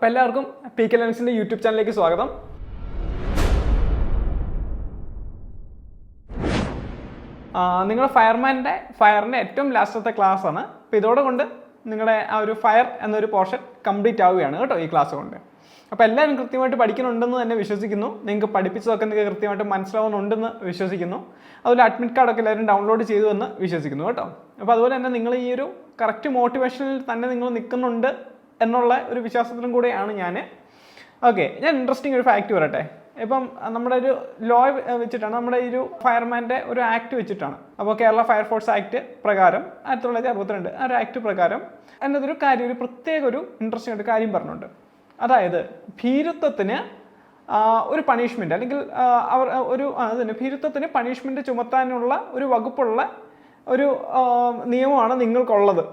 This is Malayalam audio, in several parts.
അപ്പോൾ എല്ലാവർക്കും പി കെ ലേണിങ്സിൻ്റെ യൂട്യൂബ് ചാനലിലേക്ക് സ്വാഗതം. നിങ്ങൾ ഫയറിൻ്റെ ഏറ്റവും ലാസ്റ്റത്തെ ക്ലാസ് ആണ്. അപ്പോൾ ഇതോടുകൊണ്ട് നിങ്ങളുടെ ആ ഒരു ഫയർ എന്നൊരു പോർഷൻ കംപ്ലീറ്റ് ആവുകയാണ് കേട്ടോ ഈ ക്ലാസ് കൊണ്ട്. അപ്പോൾ എല്ലാവരും കൃത്യമായിട്ട് പഠിക്കുന്നുണ്ടെന്ന് തന്നെ വിശ്വസിക്കുന്നു. നിങ്ങൾക്ക് പഠിപ്പിച്ചതൊക്കെ നിങ്ങൾക്ക് കൃത്യമായിട്ട് മനസ്സിലാവുന്നുണ്ടെന്ന് വിശ്വസിക്കുന്നു. അതുപോലെ അഡ്മിറ്റ് കാർഡൊക്കെ എല്ലാവരും ഡൗൺലോഡ് ചെയ്തു എന്ന് വിശ്വസിക്കുന്നു കേട്ടോ. അപ്പോൾ അതുപോലെ തന്നെ നിങ്ങൾ ഈ ഒരു കറക്റ്റ് മോട്ടിവേഷനിൽ തന്നെ നിങ്ങൾ നിൽക്കുന്നുണ്ട് എന്നുള്ള ഒരു വിശ്വാസത്തിലും കൂടെയാണ് ഞാൻ. ഓക്കെ, ഞാൻ ഇൻട്രസ്റ്റിംഗ് ഒരു ഫാക്റ്റ് പറയട്ടെ. ഇപ്പം നമ്മുടെ ഒരു ലോ വെച്ചിട്ടാണ്, നമ്മുടെ ഈ ഒരു ഫയർമാൻ്റെ ഒരു ആക്ട് വെച്ചിട്ടാണ്. അപ്പോൾ കേരള ഫയർഫോഴ്സ് ആക്ട് പ്രകാരം 1962 ആ ഒരു ആക്ട് പ്രകാരം എന്നതൊരു കാര്യം, ഒരു പ്രത്യേക ഒരു ഇൻട്രസ്റ്റിംഗ് ഒരു കാര്യം പറഞ്ഞിട്ടുണ്ട്. അതായത് ഭീരുത്വത്തിന് ഒരു പണിഷ്മെൻറ്റ് അല്ലെങ്കിൽ അവർ ഒരു അതിന് ഭീരുത്വത്തിന് പണിഷ്മെൻറ്റ് ചുമത്താനുള്ള ഒരു വകുപ്പുള്ള ഒരു നിയമമാണ് നിങ്ങൾക്കുള്ളത്.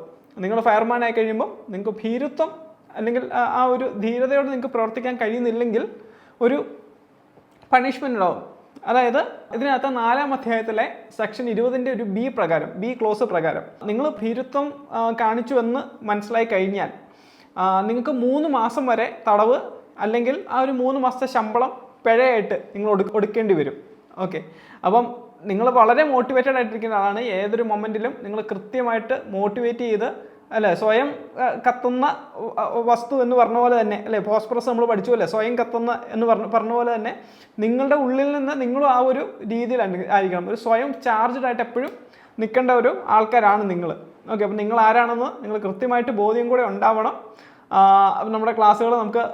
നിങ്ങൾ ഫയർമാൻ ആയി കഴിയുമ്പോൾ നിങ്ങൾക്ക് ഭീരുത്വം അല്ലെങ്കിൽ ആ ഒരു ധീരതയോടെ നിങ്ങൾക്ക് പ്രവർത്തിക്കാൻ കഴിയുന്നില്ലെങ്കിൽ ഒരു പണിഷ്മെൻ്റ് ഉണ്ടാവും. അതായത് ഇതിനകത്ത് 4-ാം അധ്യായത്തിലെ സെക്ഷൻ 20-ന്റെ ഒരു ബി ക്ലോസ് പ്രകാരം നിങ്ങൾ ഭീരുത്വം കാണിച്ചു എന്ന് മനസ്സിലായി കഴിഞ്ഞാൽ നിങ്ങൾക്ക് 3 മാസം വരെ തടവ് അല്ലെങ്കിൽ ആ ഒരു 3 മാസത്തെ ശമ്പളം പിഴയായിട്ട് നിങ്ങൾ ഒടുക്കേണ്ടി വരും. ഓക്കെ, അപ്പം നിങ്ങൾ വളരെ മോട്ടിവേറ്റഡ് ആയിട്ടിരിക്കുന്ന ആളാണ്. ഏതൊരു മൊമെൻറ്റിലും നിങ്ങൾ കൃത്യമായിട്ട് മോട്ടിവേറ്റ് ചെയ്ത് അല്ലേ, സ്വയം കത്തുന്ന വസ്തു എന്ന് പറഞ്ഞ പോലെ തന്നെ അല്ലേ, ഫോസ്ഫറസ് നമ്മൾ പഠിച്ചു അല്ലേ, സ്വയം കത്തുന്ന എന്ന് പറഞ്ഞ പോലെ തന്നെ നിങ്ങളുടെ ഉള്ളിൽ നിന്ന് നിങ്ങളും ആ ഒരു രീതിയിൽ ആയിരിക്കണം. ഒരു സ്വയം ചാർജ്ഡ് ആയിട്ട് എപ്പോഴും നിൽക്കേണ്ട ഒരു ആൾക്കാരാണ് നിങ്ങൾ. ഓക്കെ, അപ്പം നിങ്ങൾ ആരാണെന്ന് നിങ്ങൾ കൃത്യമായിട്ട് ബോധ്യം കൂടെ ഉണ്ടാവണം. നമ്മുടെ ക്ലാസ്സുകൾ നമുക്ക്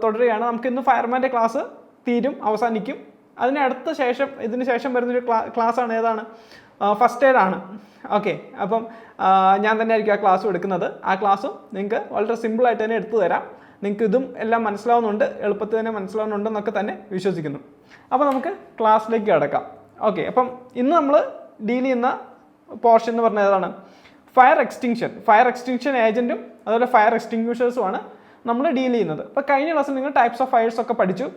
തുടരുകയാണ്. നമുക്ക് ഇന്ന് ഫയർമാൻ്റെ ക്ലാസ് അവസാനിക്കും. ഇതിന് ശേഷം വരുന്നൊരു ക്ലാസ്സാണ് ഏതാണ്, ഫസ്റ്റ് എയ്ഡ് ആണ്. ഓക്കെ, അപ്പം ഞാൻ തന്നെ ആയിരിക്കും ആ ക്ലാസ്സും എടുക്കുന്നത്. ആ ക്ലാസ്സും നിങ്ങൾക്ക് വളരെ സിമ്പിളായിട്ട് തന്നെ എടുത്തു തരാം. നിങ്ങൾക്ക് ഇതും എല്ലാം മനസ്സിലാവുന്നുണ്ട്, എളുപ്പത്തിൽ തന്നെ മനസ്സിലാവുന്നുണ്ടെന്നൊക്കെ തന്നെ വിശ്വസിക്കുന്നു. അപ്പോൾ നമുക്ക് ക്ലാസ്സിലേക്ക് കിടക്കാം. ഓക്കെ, അപ്പം ഇന്ന് നമ്മൾ ഡീൽ ചെയ്യുന്ന പോർഷൻ എന്ന് പറഞ്ഞാൽ ഏതാണ്, ഫയർ എക്സ്റ്റിങ്ഷൻ ഏജൻറ്റും അതുപോലെ ഫയർ എക്സ്റ്റിങ്ക്വിഷേഴ്സുമാണ് നമ്മൾ ഡീൽ ചെയ്യുന്നത്. അപ്പോൾ കഴിഞ്ഞ ക്ലാസ്സിൽ നിങ്ങൾ ടൈപ്സ് ഓഫ് ഫയർസ് ഒക്കെ പഠിച്ചു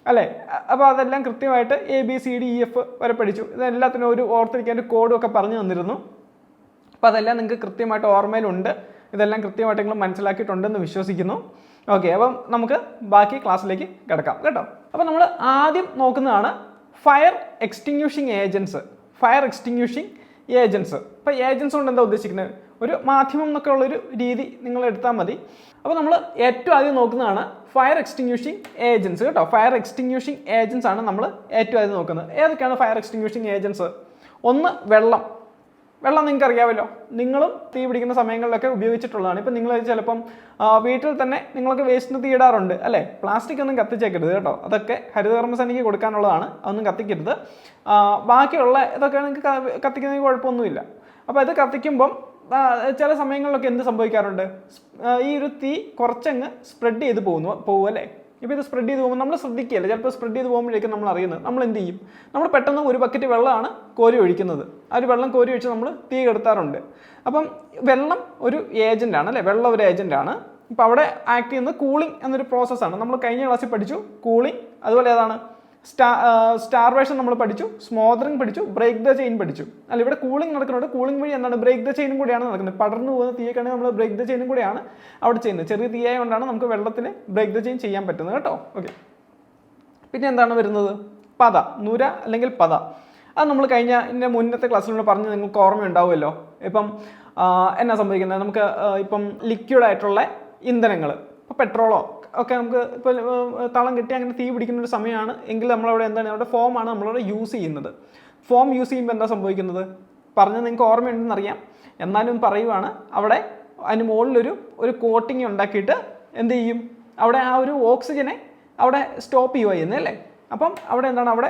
അല്ലേ. അപ്പോൾ അതെല്ലാം കൃത്യമായിട്ട് ABCDEF വരെ പഠിച്ചു. ഇതെല്ലാത്തിനും ഒരു ഓർത്തിരിക്കാൻ ഒരു കോഡും ഒക്കെ പറഞ്ഞു തന്നിരുന്നു. അപ്പോൾ അതെല്ലാം നിങ്ങൾക്ക് കൃത്യമായിട്ട് ഓർമ്മയിലുണ്ട്. ഇതെല്ലാം കൃത്യമായിട്ട് നിങ്ങൾ മനസ്സിലാക്കിയിട്ടുണ്ടെന്ന് വിശ്വസിക്കുന്നു. ഓക്കെ, അപ്പം നമുക്ക് ബാക്കി ക്ലാസ്സിലേക്ക് കിടക്കാം കേട്ടോ. അപ്പോൾ നമ്മൾ ആദ്യം നോക്കുന്നതാണ് ഫയർ എക്സ്റ്റിങ്ക്വിഷിംഗ് ഏജൻസ്. അപ്പോൾ ഏജൻസ് കൊണ്ട് എന്താ ഉദ്ദേശിക്കുന്നത്, ഒരു മാധ്യമം എന്നൊക്കെ ഉള്ളൊരു രീതി നിങ്ങൾ എടുത്താൽ മതി. അപ്പോൾ നമ്മൾ ഏറ്റവും ആദ്യം നോക്കുന്നതാണ് ഫയർ എക്സ്റ്റിങ്ക്വിഷിംഗ് ഏജൻസ് കേട്ടോ. ഫയർ എക്സ്റ്റിങ്ക്വിഷിംഗ് ഏജൻസ് ആണ് നമ്മൾ ഏറ്റവും ആദ്യം നോക്കുന്നത്. ഏതൊക്കെയാണ് ഫയർ എക്സ്റ്റിങ്ക്വിഷിംഗ് ഏജൻസ്? ഒന്ന്, വെള്ളം നിങ്ങൾക്ക് അറിയാമല്ലോ, നിങ്ങളും തീ പിടിക്കുന്ന സമയങ്ങളിലൊക്കെ ഉപയോഗിച്ചിട്ടുള്ളതാണ്. ഇപ്പം നിങ്ങൾ ചിലപ്പം വീട്ടിൽ തന്നെ നിങ്ങളൊക്കെ വേസ്റ്റിന് തീ ഇടാറുണ്ട് അല്ലേ. പ്ലാസ്റ്റിക് ഒന്നും കത്തിച്ചേക്കരുത് കേട്ടോ, അതൊക്കെ ഹരിതകർമ്മസേനയ്ക്ക് കൊടുക്കാനുള്ളതാണ്, അതൊന്നും കത്തിക്കരുത്. ബാക്കിയുള്ള ഇതൊക്കെ നിങ്ങൾക്ക് കത്തിക്കുന്നതിന് കുഴപ്പമൊന്നുമില്ല. അപ്പോൾ ഇത് കത്തിക്കുമ്പം ചില സമയങ്ങളിലൊക്കെ എന്ത് സംഭവിക്കാറുണ്ട്, ഈ ഒരു തീ കുറച്ചങ്ങ് സ്പ്രെഡ് ചെയ്ത് പോകും അല്ലേ. ഇപ്പോൾ ഇത് സ്പ്രെഡ് ചെയ്ത് പോകുമ്പോൾ നമ്മൾ ശ്രദ്ധിക്കുകയല്ലേ, ചിലപ്പോൾ സ്പ്രെഡ് ചെയ്ത് പോകുമ്പോഴേക്കും നമ്മൾ അറിയുന്നത്, നമ്മൾ എന്ത് ചെയ്യും, നമ്മൾ പെട്ടെന്ന് ഒരു ബക്കറ്റ് വെള്ളമാണ് കോരി ഒഴിക്കുന്നത്. ആ ഒരു വെള്ളം കോരി ഒഴിച്ച് നമ്മൾ തീ കെടുത്താറുണ്ട്. അപ്പം വെള്ളം ഒരു ഏജൻ്റാണ് അല്ലേ, വെള്ളം ഒരു ഏജൻ്റാണ്. ഇപ്പോൾ അവിടെ ആക്ട് ചെയ്യുന്നത് കൂളിംഗ് എന്നൊരു പ്രോസസ്സാണ്. നമ്മൾ കഴിഞ്ഞ ക്ലാസ്സിൽ പഠിച്ചു കൂളിംഗ്, അതുപോലെ ഏതാണ് സ്റ്റാർവേഷൻ നമ്മൾ പഠിച്ചു, സ്മോദറിങ് പഠിച്ചു, ബ്രേക്ക് ദ ചെയിൻ പഠിച്ചു അല്ല. ഇവിടെ കൂളിംഗ് നടക്കുന്നുണ്ട്, കൂളിംഗ് വഴി എന്താണ് ബ്രേക്ക് ദ ചെയിനും കൂടിയാണ് നടക്കുന്നത്. പടർന്നു പോകുന്ന തീയൊക്കെയാണെങ്കിൽ നമ്മൾ ബ്രേക്ക് ദ ചെയിനും കൂടിയാണ് അവിടെ ചെയ്യുന്നത്. ചെറിയ തീയായ കൊണ്ടാണ് നമുക്ക് വെള്ളത്തിൽ ബ്രേക്ക് ദ ചെയിൻ ചെയ്യാൻ പറ്റുന്നത് കേട്ടോ. ഓക്കെ, പിന്നെ എന്താണ് വരുന്നത്, നുര അല്ലെങ്കിൽ പത. അത് നമ്മൾ മുന്നത്തെ ക്ലാസ്സിൽ നമ്മൾ പറഞ്ഞ് നിങ്ങൾക്ക് ഓർമ്മയുണ്ടാവുമല്ലോ. ഇപ്പം എന്നാ സംഭവിക്കുന്നത്, നമുക്ക് ഇപ്പം ലിക്വിഡായിട്ടുള്ള ഇന്ധനങ്ങൾ, ഇപ്പോൾ പെട്രോളോ ഒക്കെ നമുക്ക് ഇപ്പോൾ തളം കെട്ടി അങ്ങനെ തീ പിടിക്കുന്ന ഒരു സമയമാണ് എങ്കിൽ നമ്മളവിടെ എന്താണ്, അവിടെ ഫോമാണ് നമ്മളവിടെ യൂസ് ചെയ്യുന്നത്. ഫോം യൂസ് ചെയ്യുമ്പോൾ എന്താ സംഭവിക്കുന്നത് പറഞ്ഞത് നിങ്ങൾക്ക് ഓർമ്മയുണ്ടെന്നറിയാം, എന്നാലും പറയുവാണ്. അവിടെ അതിന് മുകളിലൊരു കോട്ടിങ് ഉണ്ടാക്കിയിട്ട് എന്ത് ചെയ്യും, അവിടെ ആ ഒരു ഓക്സിജനെ അവിടെ സ്റ്റോപ്പ് ചെയ്യുക ചെയ്യുന്നത് അല്ലേ. അപ്പം അവിടെ എന്താണ്, അവിടെ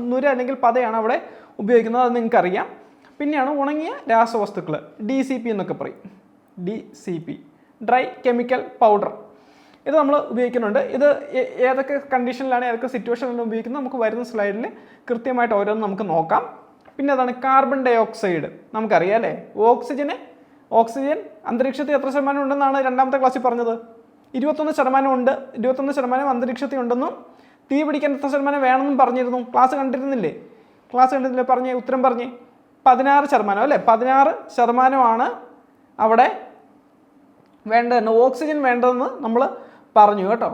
നുര അല്ലെങ്കിൽ പതയാണ് അവിടെ ഉപയോഗിക്കുന്നത്, അത് നിങ്ങൾക്കറിയാം. പിന്നെയാണ് ഉണങ്ങിയ രാസവസ്തുക്കൾ, DCP എന്നൊക്കെ പറയും. DCP, ഡ്രൈ കെമിക്കൽ പൗഡർ, ഇത് നമ്മൾ ഉപയോഗിക്കുന്നുണ്ട്. ഇത് ഏതൊക്കെ കണ്ടീഷനിലാണ്, ഏതൊക്കെ സിറ്റുവേഷനിലാണ് ഉപയോഗിക്കുന്നത് നമുക്ക് വരുന്ന സ്ലൈഡിൽ കൃത്യമായിട്ട് ഓരോന്നും നമുക്ക് നോക്കാം. പിന്നെ അതാണ് കാർബൺ ഡൈ ഓക്സൈഡ്, നമുക്കറിയാം അല്ലേ. ഓക്സിജൻ അന്തരീക്ഷത്തിൽ എത്ര ശതമാനം ഉണ്ടെന്നാണ് 2ാമത്തെ ക്ലാസ്സിൽ പറഞ്ഞത്, 21% ഉണ്ട്. 21% അന്തരീക്ഷത്തിൽ ഉണ്ടെന്നും തീ പിടിക്കാൻ എത്ര ശതമാനം വേണമെന്നും പറഞ്ഞിരുന്നു. ക്ലാസ് കണ്ടിരുന്നില്ലേ, പറഞ്ഞേ, ഉത്തരം പറഞ്ഞേ. 16% അല്ലേ, 16% അവിടെ വേണ്ടതെന്ന്, ഓക്സിജൻ വേണ്ടതെന്ന് നമ്മൾ പറഞ്ഞു കേട്ടോ.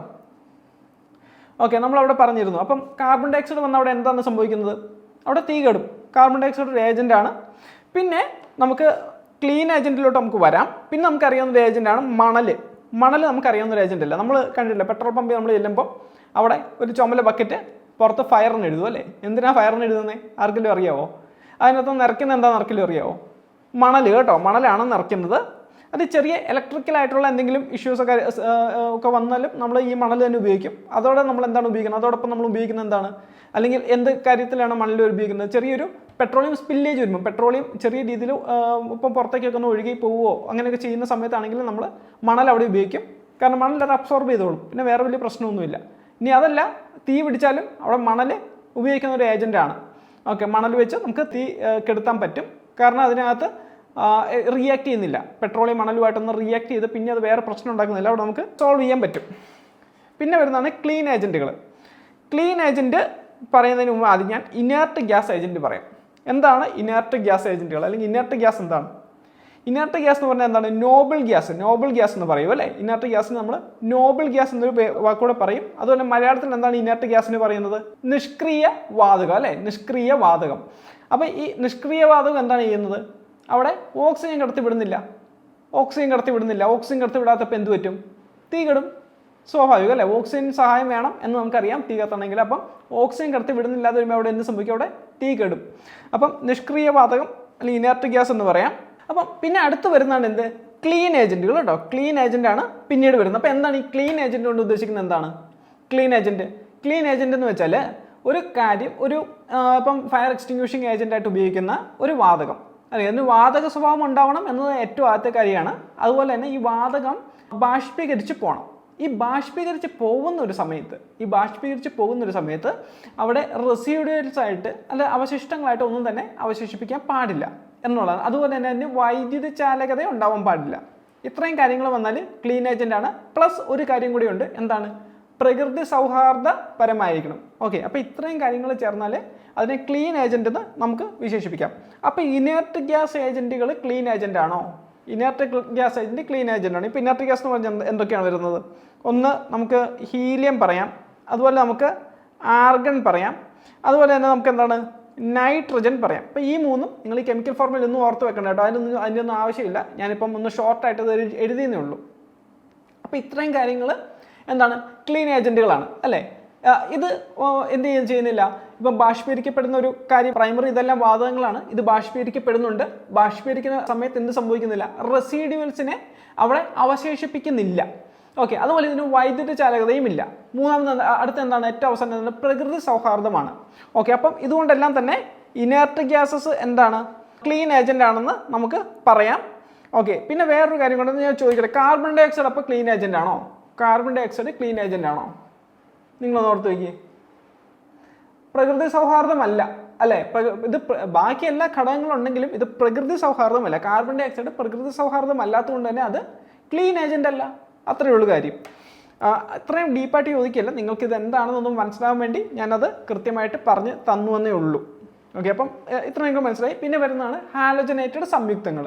ഓക്കെ, നമ്മളവിടെ പറഞ്ഞിരുന്നു. അപ്പം കാർബൺ ഡൈ ഓക്സൈഡ് വന്നാൽ അവിടെ എന്താണ് സംഭവിക്കുന്നത്? അവിടെ തീ കെടും. കാർബൺ ഡൈ ഓക്സൈഡ് ഒരു ഏജൻ്റാണ്. പിന്നെ നമുക്ക് ക്ലീൻ ഏജൻറ്റിലോട്ട് നമുക്ക് വരാം. പിന്നെ നമുക്കറിയാവുന്ന ഒരു ഏജൻ്റാണ് മണൽ. മണൽ നമുക്കറിയാവുന്ന ഒരു ഏജൻ്റ് അല്ല. നമ്മൾ കണ്ടില്ല, പെട്രോൾ പമ്പിൽ നമ്മൾ ചെല്ലുമ്പോൾ അവിടെ ഒരു ചുമല ബക്കറ്റ് പുറത്ത് ഫയറിന് എഴുതും അല്ലേ? എന്തിനാണ് ഫയറിന് എഴുതുന്നത്? ആർക്കെങ്കിലും അറിയാവോ? അതിനകത്ത് നിറയ്ക്കുന്നത് എന്താ നിറയ്ക്കലും അറിയാവോ? മണൽ കേട്ടോ, മണലാണ് നിറയ്ക്കുന്നത്. അത് ചെറിയ ഇലക്ട്രിക്കലായിട്ടുള്ള എന്തെങ്കിലും ഇഷ്യൂസൊക്കെ ഒക്കെ വന്നാലും നമ്മൾ ഈ മണൽ തന്നെ ഉപയോഗിക്കും. അതോടെ നമ്മൾ എന്താണ് ഉപയോഗിക്കുന്നത്? അതോടൊപ്പം നമ്മൾ ഉപയോഗിക്കുന്നത് എന്താണ്? അല്ലെങ്കിൽ എന്ത് കാര്യത്തിലാണ് മണൽ ഉപയോഗിക്കുന്നത്? ചെറിയൊരു പെട്രോളിയം സ്പില്ലേജ് വരുമ്പോൾ, പെട്രോളിയം ചെറിയ രീതിയിൽ ഇപ്പം പുറത്തേക്കൊക്കെ ഒന്ന് ഒഴുകി പോവുമോ അങ്ങനെയൊക്കെ ചെയ്യുന്ന സമയത്താണെങ്കിൽ നമ്മൾ മണൽ അവിടെ ഉപയോഗിക്കും. കാരണം മണൽ അത് അബ്സോർബ് ചെയ്തോളും. പിന്നെ വേറെ വലിയ പ്രശ്നമൊന്നുമില്ല. ഇനി അതല്ല, തീ പിടിച്ചാലും അവിടെ മണൽ ഉപയോഗിക്കുന്ന ഒരു ഏജൻ്റാണ്. ഓക്കെ, മണൽ വെച്ച് നമുക്ക് തീ കെടുത്താൻ പറ്റും. കാരണം അതിനകത്ത് റിയാക്ട് ചെയ്യുന്നില്ല. പെട്രോളിയം മണലുമായിട്ടൊന്ന് റിയാക്ട് ചെയ്ത് പിന്നെ അത് വേറെ പ്രശ്നം ഉണ്ടാക്കുന്നില്ല. അവിടെ നമുക്ക് സോൾവ് ചെയ്യാൻ പറ്റും. പിന്നെ വരുന്നതാണ് ക്ലീൻ ഏജൻറ്റുകൾ. ക്ലീൻ ഏജൻറ്റ് പറയുന്നതിന് മുമ്പ് ആദ്യം ഞാൻ ഇനേർട്ട് ഗ്യാസ് ഏജൻറ്റ് പറയാം. എന്താണ് ഇനേർട്ട് ഗ്യാസ് ഏജൻറ്റുകൾ? അല്ലെങ്കിൽ ഇനേർട്ട് ഗ്യാസ് എന്താണ്? ഇനേർട്ട് ഗ്യാസ് എന്ന് പറഞ്ഞാൽ എന്താണ്? നോബിൾ ഗ്യാസ് എന്ന് പറയും അല്ലേ? ഇനേർട്ട് ഗ്യാസിന് നമ്മൾ നോബിൾ ഗ്യാസ് എന്നൊരു വാക്കുകൂടെ പറയും. അതുപോലെ മലയാളത്തിൽ എന്താണ് ഇനേർട്ട് ഗ്യാസിന് പറയുന്നത്? നിഷ്ക്രിയ വാതകം അല്ലേ? നിഷ്ക്രിയ വാതകം. അപ്പോൾ ഈ നിഷ്ക്രിയ വാതകം എന്താണ് ചെയ്യുന്നത്? അവിടെ ഓക്സിജൻ കടത്തിവിടുന്നില്ല. ഓക്സിജൻ കടത്തിവിടാത്തപ്പോൾ എന്ത് പറ്റും? തീ കെടും. സ്വാഭാവികം അല്ലേ? ഓക്സിജൻ സഹായം വേണം എന്ന് നമുക്കറിയാം തീ കത്തണമെങ്കിൽ. അപ്പം ഓക്സിജൻ കടത്തിവിടുന്നില്ലാതെ വരുമ്പോൾ അവിടെ എന്ത് സംഭവിക്കും? അവിടെ തീ കെടും. അപ്പം നിഷ്ക്രിയ വാതകം അല്ലെങ്കിൽ ഇനേർട്ട് ഗ്യാസ് എന്ന് പറയാം. അപ്പം പിന്നെ അടുത്ത് വരുന്നതാണ് എന്ത്? ക്ലീൻ ഏജൻറ്റുകൾ കേട്ടോ. ക്ലീൻ ഏജൻ്റാണ് പിന്നീട് വരുന്നത്. അപ്പോൾ എന്താണ് ഈ ക്ലീൻ ഏജൻറ്റ് കൊണ്ട് ഉദ്ദേശിക്കുന്നത്? എന്താണ് ക്ലീൻ ഏജൻറ്റ് എന്ന് വെച്ചാൽ ഒരു കാര്യം, ഒരു ഇപ്പം ഫയർ എക്സ്റ്റിങ്ക്വിഷിംഗ് ഏജൻ്റായിട്ട് ഉപയോഗിക്കുന്ന ഒരു വാതകം അല്ലെ, അതിന് വാതക സ്വഭാവം ഉണ്ടാവണം എന്നത് ഏറ്റവും ആദ്യത്തെ കാര്യമാണ്. അതുപോലെ തന്നെ ഈ വാതകം ബാഷ്പീകരിച്ച് പോകണം. ഈ ബാഷ്പീകരിച്ച് പോകുന്ന ഒരു സമയത്ത് അവിടെ റെസിഡ്യൂൽസ് ആയിട്ട് അല്ല അവശിഷ്ടങ്ങളായിട്ട് ഒന്നും തന്നെ അവശേഷിപ്പിക്കാൻ പാടില്ല എന്നുള്ളതാണ്. അതുപോലെ തന്നെ അതിന് വൈദ്യുത ചാലകത ഉണ്ടാവാൻ പാടില്ല. ഇത്രയും കാര്യങ്ങൾ വന്നാൽ ക്ലീൻ ഏജൻ്റാണ്. പ്ലസ് ഒരു കാര്യം കൂടി ഉണ്ട്. എന്താണ്? പ്രകൃതി സൗഹാർദ്ദപരമായിരിക്കണം. ഓക്കെ, അപ്പോൾ ഇത്രയും കാര്യങ്ങൾ ചേർന്നാൽ അതിനെ ക്ലീൻ ഏജൻ്റ് എന്ന് നമുക്ക് വിശേഷിപ്പിക്കാം. അപ്പോൾ ഇനേർട്ട് ഗ്യാസ് ഏജൻറ്റുകൾ ക്ലീൻ ഏജൻ്റ് ആണോ? ഇനേർട്ട് ഗ്യാസ് ഏജൻറ്റ് ക്ലീൻ ഏജൻ്റാണ്. ഇപ്പോൾ ഇനേർട്ട് ഗ്യാസ് എന്ന് പറഞ്ഞാൽ എന്തൊക്കെയാണ് വരുന്നത്? ഒന്ന് നമുക്ക് ഹീലിയം പറയാം, അതുപോലെ നമുക്ക് ആർഗൺ പറയാം, അതുപോലെ തന്നെ നമുക്ക് എന്താണ് നൈട്രജൻ പറയാം. അപ്പോൾ ഈ മൂന്നും നിങ്ങൾ ഈ കെമിക്കൽ ഫോർമുല ഒന്നും ഓർത്ത് വെക്കണം കേട്ടോ. അതിനൊന്നും ആവശ്യമില്ല. ഞാനിപ്പം ഒന്ന് ഷോർട്ടായിട്ട് ഇത് എഴുതിയെന്നേ ഉള്ളൂ. അപ്പോൾ ഇത്രയും കാര്യങ്ങൾ എന്താണ്? ക്ലീൻ ഏജൻറ്റുകളാണ് അല്ലേ? ഇത് എന്ത് ചെയ്യുന്നില്ല. ഇപ്പം ബാഷ്പീകരിക്കപ്പെടുന്ന ഒരു കാര്യം, പ്രൈമറി ഇതെല്ലാം വാതകങ്ങളാണ്. ഇത് ബാഷ്പീകരിക്കപ്പെടുന്നുണ്ട്. ബാഷ്പീകരിക്കുന്ന സമയത്ത് എന്ത് സംഭവിക്കുന്നില്ല? റെസിഡ്യൂൽസിനെ അവിടെ അവശേഷിപ്പിക്കുന്നില്ല. ഓക്കെ, അതുപോലെ ഇതിന് വൈദ്യുത ചാലകതയും ഇല്ല. മൂന്നാമത് അടുത്ത എന്താണ്? ഏറ്റവും അവസാനം പ്രകൃതി സൗഹാർദ്ദമാണ്. ഓക്കെ, അപ്പം ഇതുകൊണ്ടെല്ലാം തന്നെ ഇനേർട്ട് ഗ്യാസസ് എന്താണ്? ക്ലീൻ ഏജൻ്റ് ആണെന്ന് നമുക്ക് പറയാം. ഓക്കെ, പിന്നെ വേറൊരു കാര്യം കൊണ്ടെന്ന് ഞാൻ ചോദിക്കട്ടെ, കാർബൺ ഡൈ ഓക്സൈഡ് അപ്പോൾ ക്ലീൻ ഏജൻ്റ് ആണോ? Carbon dioxide clean agent ആണോ? നിങ്ങളൊന്ന് ഓർത്ത് വയ്ക്കുക. പ്രകൃതി സൗഹാർദ്ദമല്ല അല്ലേ? ഇത് ബാക്കി എല്ലാ ഘടകങ്ങളും ഉണ്ടെങ്കിലും ഇത് പ്രകൃതി സൗഹാർദ്ദമല്ല. കാർബൺ ഡൈ ഓക്സൈഡ് പ്രകൃതി സൗഹാർദ്ദം അല്ലാത്തതുകൊണ്ട് തന്നെ അത് ക്ലീൻ ഏജൻ്റ് അല്ല. അത്രയേ ഉള്ളൂ കാര്യം. അത്രയും ഡീപ്പായിട്ട് ചോദിക്കില്ല. നിങ്ങൾക്കിത് എന്താണെന്നൊന്നും മനസ്സിലാവാൻ വേണ്ടി ഞാനത് കൃത്യമായിട്ട് പറഞ്ഞ് തന്നുവെന്നേ ഉള്ളൂ. ഓക്കെ, അപ്പം ഇത്ര നിങ്ങൾക്ക് മനസ്സിലായി. പിന്നെ വരുന്നതാണ് ഹാലോജനേറ്റഡ് സംയുക്തങ്ങൾ.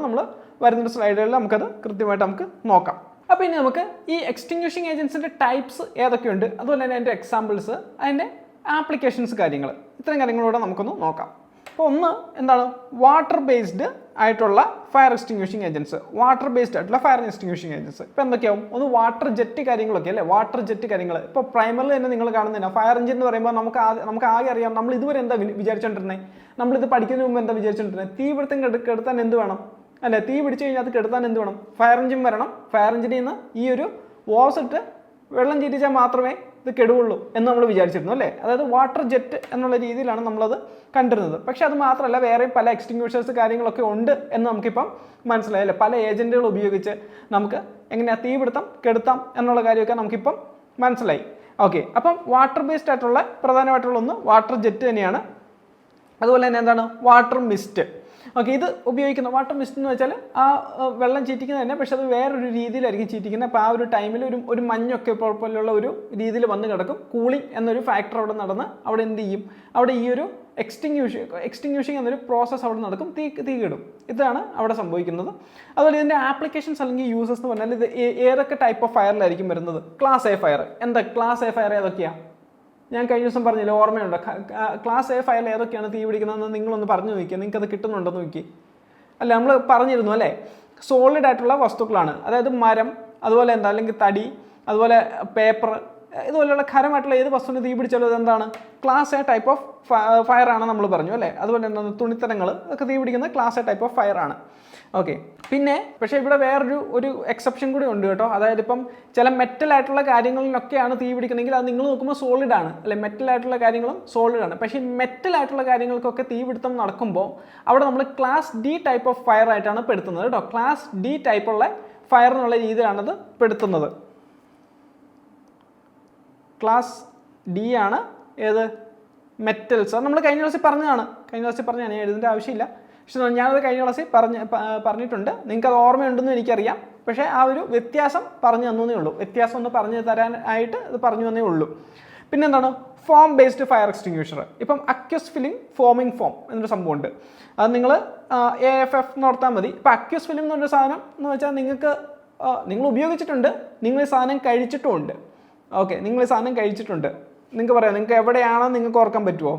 നമ്മൾ വരുന്ന സ്ലൈഡുകളിൽ നമുക്കത് കൃത്യമായിട്ട് നമുക്ക് നോക്കാം. അപ്പോൾ ഇനി നമുക്ക് ഈ എക്സ്റ്റിങ്ക്വിഷിംഗ് ഏജൻസിൻ്റെ ടൈപ്സ് ഏതൊക്കെയുണ്ട്, അതുപോലെ തന്നെ അതിൻ്റെ എക്സാമ്പിൾസ്, അതിൻ്റെ ആപ്ലിക്കേഷൻസ്, കാര്യങ്ങൾ, ഇത്തരം കാര്യങ്ങളൂടെ നമുക്കൊന്ന് നോക്കാം. അപ്പോൾ ഒന്ന് എന്താണ്? വാട്ടർ ബേസ്ഡ് ആയിട്ടുള്ള ഫയർ എക്സ്റ്റിങ്ക്വിഷിംഗ് ഏജൻസ്. ഇപ്പോൾ എന്തൊക്കെയാവും? ഒന്ന് വാട്ടർ ജെറ്റ് കാര്യങ്ങളൊക്കെ അല്ലേ? വാട്ടർ ജെറ്റ് കാര്യങ്ങൾ ഇപ്പോൾ പ്രൈമറിൽ തന്നെ നിങ്ങൾ കാണുന്നില്ല. ഫയർ എഞ്ചിൻ എന്ന് പറയുമ്പോൾ നമുക്ക് ആകെ അറിയാം. നമ്മൾ ഇതുവരെ എന്താ വിചാരിച്ചുകൊണ്ടിരുന്നത്? നമ്മളിത് പഠിക്കുന്നതിന് മുമ്പ് എന്താ വിചാരിച്ചുകൊണ്ടിരുന്നത്? തീപിടുത്തം കെടുത്താൻ എന്ത് വേണം അല്ലേ? തീ പിടിച്ചു കഴിഞ്ഞാൽ അത് കെടുത്താൻ എന്ത് വേണം? ഫയർ എഞ്ചിൻ വരണം. ഫയർ എഞ്ചിനിൽ നിന്ന് ഈ ഒരു വോസ് ഇട്ട് വെള്ളം ചീറ്റിച്ചാൽ മാത്രമേ ഇത് കെടുവുള്ളൂ എന്ന് നമ്മൾ വിചാരിച്ചിരുന്നു അല്ലേ? അതായത് വാട്ടർ ജെറ്റ് എന്നുള്ള രീതിയിലാണ് നമ്മളത് കണ്ടിരുന്നത്. പക്ഷെ അത് മാത്രമല്ല, വേറെ പല എക്സ്റ്റിങ്ക്വിഷേഴ്സ് കാര്യങ്ങളൊക്കെ ഉണ്ട് എന്ന് നമുക്കിപ്പം മനസ്സിലായി അല്ലേ? പല ഏജൻറ്റുകൾ ഉപയോഗിച്ച് നമുക്ക് എങ്ങനെയാണ് തീപിടുത്തം കെടുത്താം എന്നുള്ള കാര്യമൊക്കെ നമുക്കിപ്പം മനസ്സിലായി. ഓക്കെ, അപ്പം വാട്ടർ ബേസ്ഡ് ആയിട്ടുള്ള പ്രധാനമായിട്ടുള്ള ഒന്ന് വാട്ടർ ജെറ്റ് തന്നെയാണ്. അതുപോലെ തന്നെ എന്താണ്? Water mist. ഓക്കെ, ഇത് ഉപയോഗിക്കുന്ന വാട്ടർ മിസ്റ്റ് എന്ന് വെച്ചാൽ ആ വെള്ളം ചീറ്റിക്കുന്നത് തന്നെ, പക്ഷെ അത് വേറൊരു രീതിയിലായിരിക്കും ചീറ്റിക്കുന്നത്. അപ്പോൾ ആ ഒരു ടൈമിൽ ഒരു മഞ്ഞൊക്കെ പോലുള്ള ഒരു രീതിയിൽ വന്ന് കിടക്കും. കൂളിംഗ് എന്നൊരു ഫാക്ടർ അവിടെ നടന്ന് അവിടെ എന്ത് ചെയ്യും? അവിടെ ഈ ഒരു എക്സ്റ്റിങ്യൂഷിങ് എന്നൊരു പ്രോസസ്സ് അവിടെ നടക്കും, തീ കിടും. ഇതാണ് അവിടെ സംഭവിക്കുന്നത്. അതുപോലെ ഇതിൻ്റെ ആപ്ലിക്കേഷൻസ് അല്ലെങ്കിൽ യൂസസ് എന്ന് പറഞ്ഞാൽ ഇത് ഏതൊക്കെ ടൈപ്പ് ഓഫ് ഫയറിലായിരിക്കും വരുന്നത്? Class A fire. എന്താ ക്ലാസ് എ ഫയർ ഏതൊക്കെയാണ്? ഞാൻ കഴിഞ്ഞ ദിവസം പറഞ്ഞില്ല, ഓർമ്മയുണ്ടോ? ക്ലാസ് എ ഫയറിൽ ഏതൊക്കെയാണ് തീ പിടിക്കുന്നതെന്ന് നിങ്ങളൊന്ന് പറഞ്ഞു നോക്കിയാൽ നിങ്ങൾക്ക് അത് കിട്ടുന്നുണ്ടോ നോക്കി. അല്ല, നമ്മൾ പറഞ്ഞിരുന്നു അല്ലേ, സോളിഡ് ആയിട്ടുള്ള വസ്തുക്കളാണ്, അതായത് മരം, അതുപോലെ എന്താ അല്ലെങ്കിൽ തടി, അതുപോലെ പേപ്പർ, ഇതുപോലെയുള്ള ഖരമായിട്ടുള്ള ഏത് വസ്തുവിന് തീ പിടിച്ചാലും അതെന്താണ്? Class A type of fire ആണ് നമ്മൾ പറഞ്ഞു അല്ലേ. അതുപോലെ എന്താണ് തുണിത്തരങ്ങൾ ഒക്കെ തീ പിടിക്കുന്ന class A type of fire ആണ്. ഓക്കെ. പിന്നെ പക്ഷേ ഇവിടെ വേറൊരു എക്സെപ്ഷൻ കൂടി ഉണ്ട് കേട്ടോ. അതായത് ഇപ്പം ചില മെറ്റലായിട്ടുള്ള കാര്യങ്ങളിലൊക്കെയാണ് തീ പിടിക്കണമെങ്കിൽ അത് നിങ്ങൾ നോക്കുമ്പോൾ സോളിഡ് ആണ് അല്ലെ, മെറ്റലായിട്ടുള്ള കാര്യങ്ങളും സോളിഡ് ആണ്. പക്ഷേ മെറ്റലായിട്ടുള്ള കാര്യങ്ങൾക്കൊക്കെ തീപിടുത്തം നടക്കുമ്പോൾ അവിടെ നമ്മൾ class D type of fire ആയിട്ടാണ് പെടുത്തുന്നത് കേട്ടോ. ക്ലാസ് ഡി ടൈപ്പുള്ള ഫയർ എന്നുള്ള രീതിയിലാണത് പെടുത്തുന്നത്. ക്ലാസ് ഡി ആണ് ഏത്? മെറ്റൽസ്. നമ്മൾ കഴിഞ്ഞ ക്ലാസ്സിൽ പറഞ്ഞതാണ്, ഞാൻ എഴുതേണ്ട ആവശ്യമില്ല. പക്ഷെ ഞാനത് കഴിഞ്ഞ ക്ലാസ്സിൽ പറഞ്ഞിട്ടുണ്ട്. നിങ്ങൾക്കത് ഓർമ്മയുണ്ടെന്ന് എനിക്കറിയാം. പക്ഷേ ആ ഒരു വ്യത്യാസം പറഞ്ഞു തന്നേ ഉള്ളൂ. വ്യത്യാസം ഒന്ന് പറഞ്ഞു തരാനായിട്ട് ഇത് പറഞ്ഞു തന്നേ ഉള്ളൂ. പിന്നെന്താണ്? Form based fire extinguisher. ഇപ്പം അക്വസ് ഫിലിം, ഫോമിംഗ് ഫോം എന്നൊരു സംഭവമുണ്ട്. അത് നിങ്ങൾ AFF നോർത്താൽ മതി. ഇപ്പം അക്വസ് ഫിലിം എന്നൊരു സാധനം എന്ന് വെച്ചാൽ നിങ്ങൾ ഉപയോഗിച്ചിട്ടുണ്ട്, നിങ്ങൾ ഈ സാധനം കഴിച്ചിട്ടുമുണ്ട്. ഓക്കെ, നിങ്ങൾ ഈ സാധനം കഴിച്ചിട്ടുണ്ട്. നിങ്ങൾക്ക് പറയാം, നിങ്ങൾക്ക് എവിടെയാണെന്ന് നിങ്ങൾക്ക് ഓർക്കാൻ പറ്റുമോ?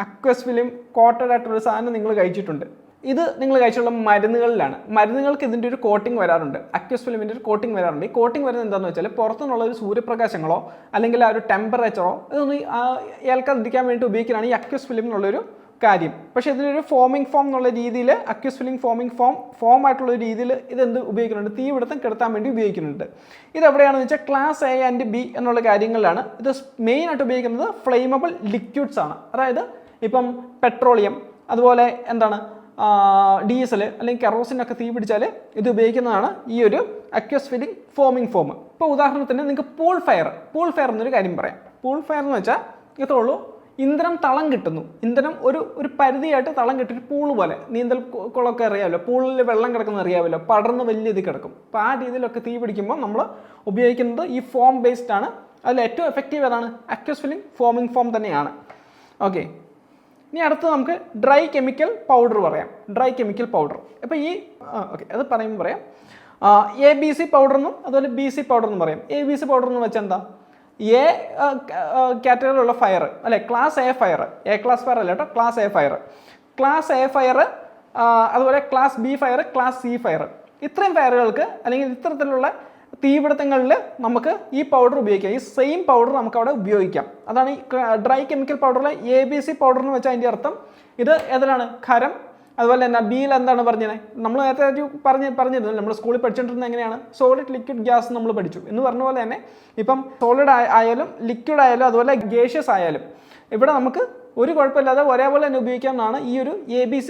അക്വസ് ഫിലിം കോട്ടഡ് ആയിട്ടുള്ള സാധനം നിങ്ങൾ കഴിച്ചിട്ടുണ്ട്. ഇത് നിങ്ങൾ കഴിച്ചുള്ള മരുന്നുകളിലാണ്. മരുന്നുകൾക്ക് ഇതിൻ്റെ ഒരു കോട്ടിംഗ് വരാറുണ്ട്, അക്വസ് ഫിലിമിൻ്റെ ഒരു കോട്ടിംഗ് വരാറുണ്ട്. ഈ കോട്ടിംഗ് വരുന്നത് എന്താണെന്ന് വെച്ചാൽ പുറത്തുനിന്നുള്ള ഒരു സൂര്യപ്രകാശങ്ങളോ അല്ലെങ്കിൽ ആ ഒരു ടെമ്പറേച്ചറോ ഇതൊന്ന് ഏൽക്കാതിരിക്കാൻ വേണ്ടി ഉപയോഗിക്കുന്നതാണ് ഈ അക്വസ് ഫിലിം എന്നുള്ളൊരു കാര്യം. പക്ഷേ ഇതിനൊരു ഫോമിംഗ് ഫോം എന്നുള്ള രീതിയിൽ, അക്വസ് ഫിലിം ഫോമിംഗ് ഫോം ആയിട്ടുള്ള ഒരു രീതിയിൽ ഇതെന്ത് ഉപയോഗിക്കുന്നുണ്ട്? തീപിടുത്തം കെടുത്താൻ വേണ്ടി ഉപയോഗിക്കുന്നുണ്ട്. ഇതെവിടെയാണെന്ന് വെച്ചാൽ ക്ലാസ് എ ആൻഡ് ബി എന്നുള്ള കാര്യങ്ങളിലാണ്. ഇത് മെയിനായിട്ട് ഉപയോഗിക്കുന്നത് ഫ്ലെയിമബിൾ ലിക്വിഡ്സ് ആണ്. അതായത് ഇപ്പം പെട്രോളിയം, അതുപോലെ എന്താണ് ഡീസൽ അല്ലെങ്കിൽ കെറോസിനൊക്കെ തീ പിടിച്ചാൽ ഇത് ഉപയോഗിക്കുന്നതാണ് ഈ ഒരു അക്വസ് ഫിലിം ഫോമിംഗ് ഫോം. ഇപ്പോൾ ഉദാഹരണത്തിന് നിങ്ങൾക്ക് പൂൾ ഫയർ എന്നൊരു കാര്യം പറയാം. പൂൾ ഫയർ എന്ന് വെച്ചാൽ ഇത്രേ ഉള്ളൂ, ഇന്ധനം തളം കിട്ടുന്നു. ഇന്ധനം ഒരു പരിധിയായിട്ട് തളം കിട്ടിയിട്ട് പൂള് പോലെ, നീന്തൽ കുളമൊക്കെ അറിയാമല്ലോ, പൂളിൽ വെള്ളം കിടക്കുന്ന അറിയാമല്ലോ, പടർന്ന് വലിയ ഇത് കിടക്കും. അപ്പോൾ ആ രീതിയിലൊക്കെ തീ പിടിക്കുമ്പോൾ നമ്മൾ ഉപയോഗിക്കുന്നത് ഈ ഫോം ബേസ്ഡ് ആണ്. അതിൽ ഏറ്റവും എഫക്റ്റീവ് ഏതാണ്? അക്വസ് ഫിലിം ഫോമിംഗ് ഫോം തന്നെയാണ്. ഓക്കെ. ഇനി അടുത്ത് നമുക്ക് ഡ്രൈ കെമിക്കൽ പൗഡർ പറയാം. Dry chemical powder. അപ്പോൾ ഓക്കെ, അത് പറയുമ്പോൾ പറയാം. ABC പൗഡർ എന്നും അതുപോലെ BC പൗഡർ എന്നും പറയാം. ABC പൗഡർ എന്ന് വെച്ചാൽ എന്താ? എ കാറ്റഗറിയിലുള്ള ഫയർ അല്ലെ, class A fire. A class fire അല്ല കേട്ടോ, class A fire. Class A fire, അതുപോലെ class B fire, class C fire. ഇത്രയും ഫയറുകൾക്ക് അല്ലെങ്കിൽ ഇത്തരത്തിലുള്ള തീപിടുത്തങ്ങളിൽ നമുക്ക് ഈ പൗഡർ ഉപയോഗിക്കാം. ഈ സെയിം പൗഡർ നമുക്ക് അവിടെ ഉപയോഗിക്കാം. അതാണ് ഈ ഡ്രൈ കെമിക്കൽ പൗഡറിലെ ABC പൗഡർ എന്ന് വെച്ചാൽ അതിൻ്റെ അർത്ഥം. ഇത് ഏതിലാണ്? ഖരം. അതുപോലെ തന്നെ ബിയിൽ എന്താണ് പറഞ്ഞത്? നമ്മൾ നേരത്തെ പറഞ്ഞിരുന്നു, നമ്മൾ സ്കൂളിൽ പഠിച്ചുകൊണ്ടിരുന്നത് എങ്ങനെയാണ്? സോളിഡ്, ലിക്വിഡ്, ഗ്യാസ് നമ്മൾ പഠിച്ചു എന്ന് പറഞ്ഞ പോലെ തന്നെ ഇപ്പം സോളിഡ് ആയാലും ലിക്വിഡ് ആയാലും അതുപോലെ ഗേഷ്യസ് ആയാലും ഇവിടെ നമുക്ക് ഒരു കുഴപ്പമില്ലാതെ ഒരേപോലെ തന്നെ ഉപയോഗിക്കാമെന്നാണ് ഈ ഒരു ABC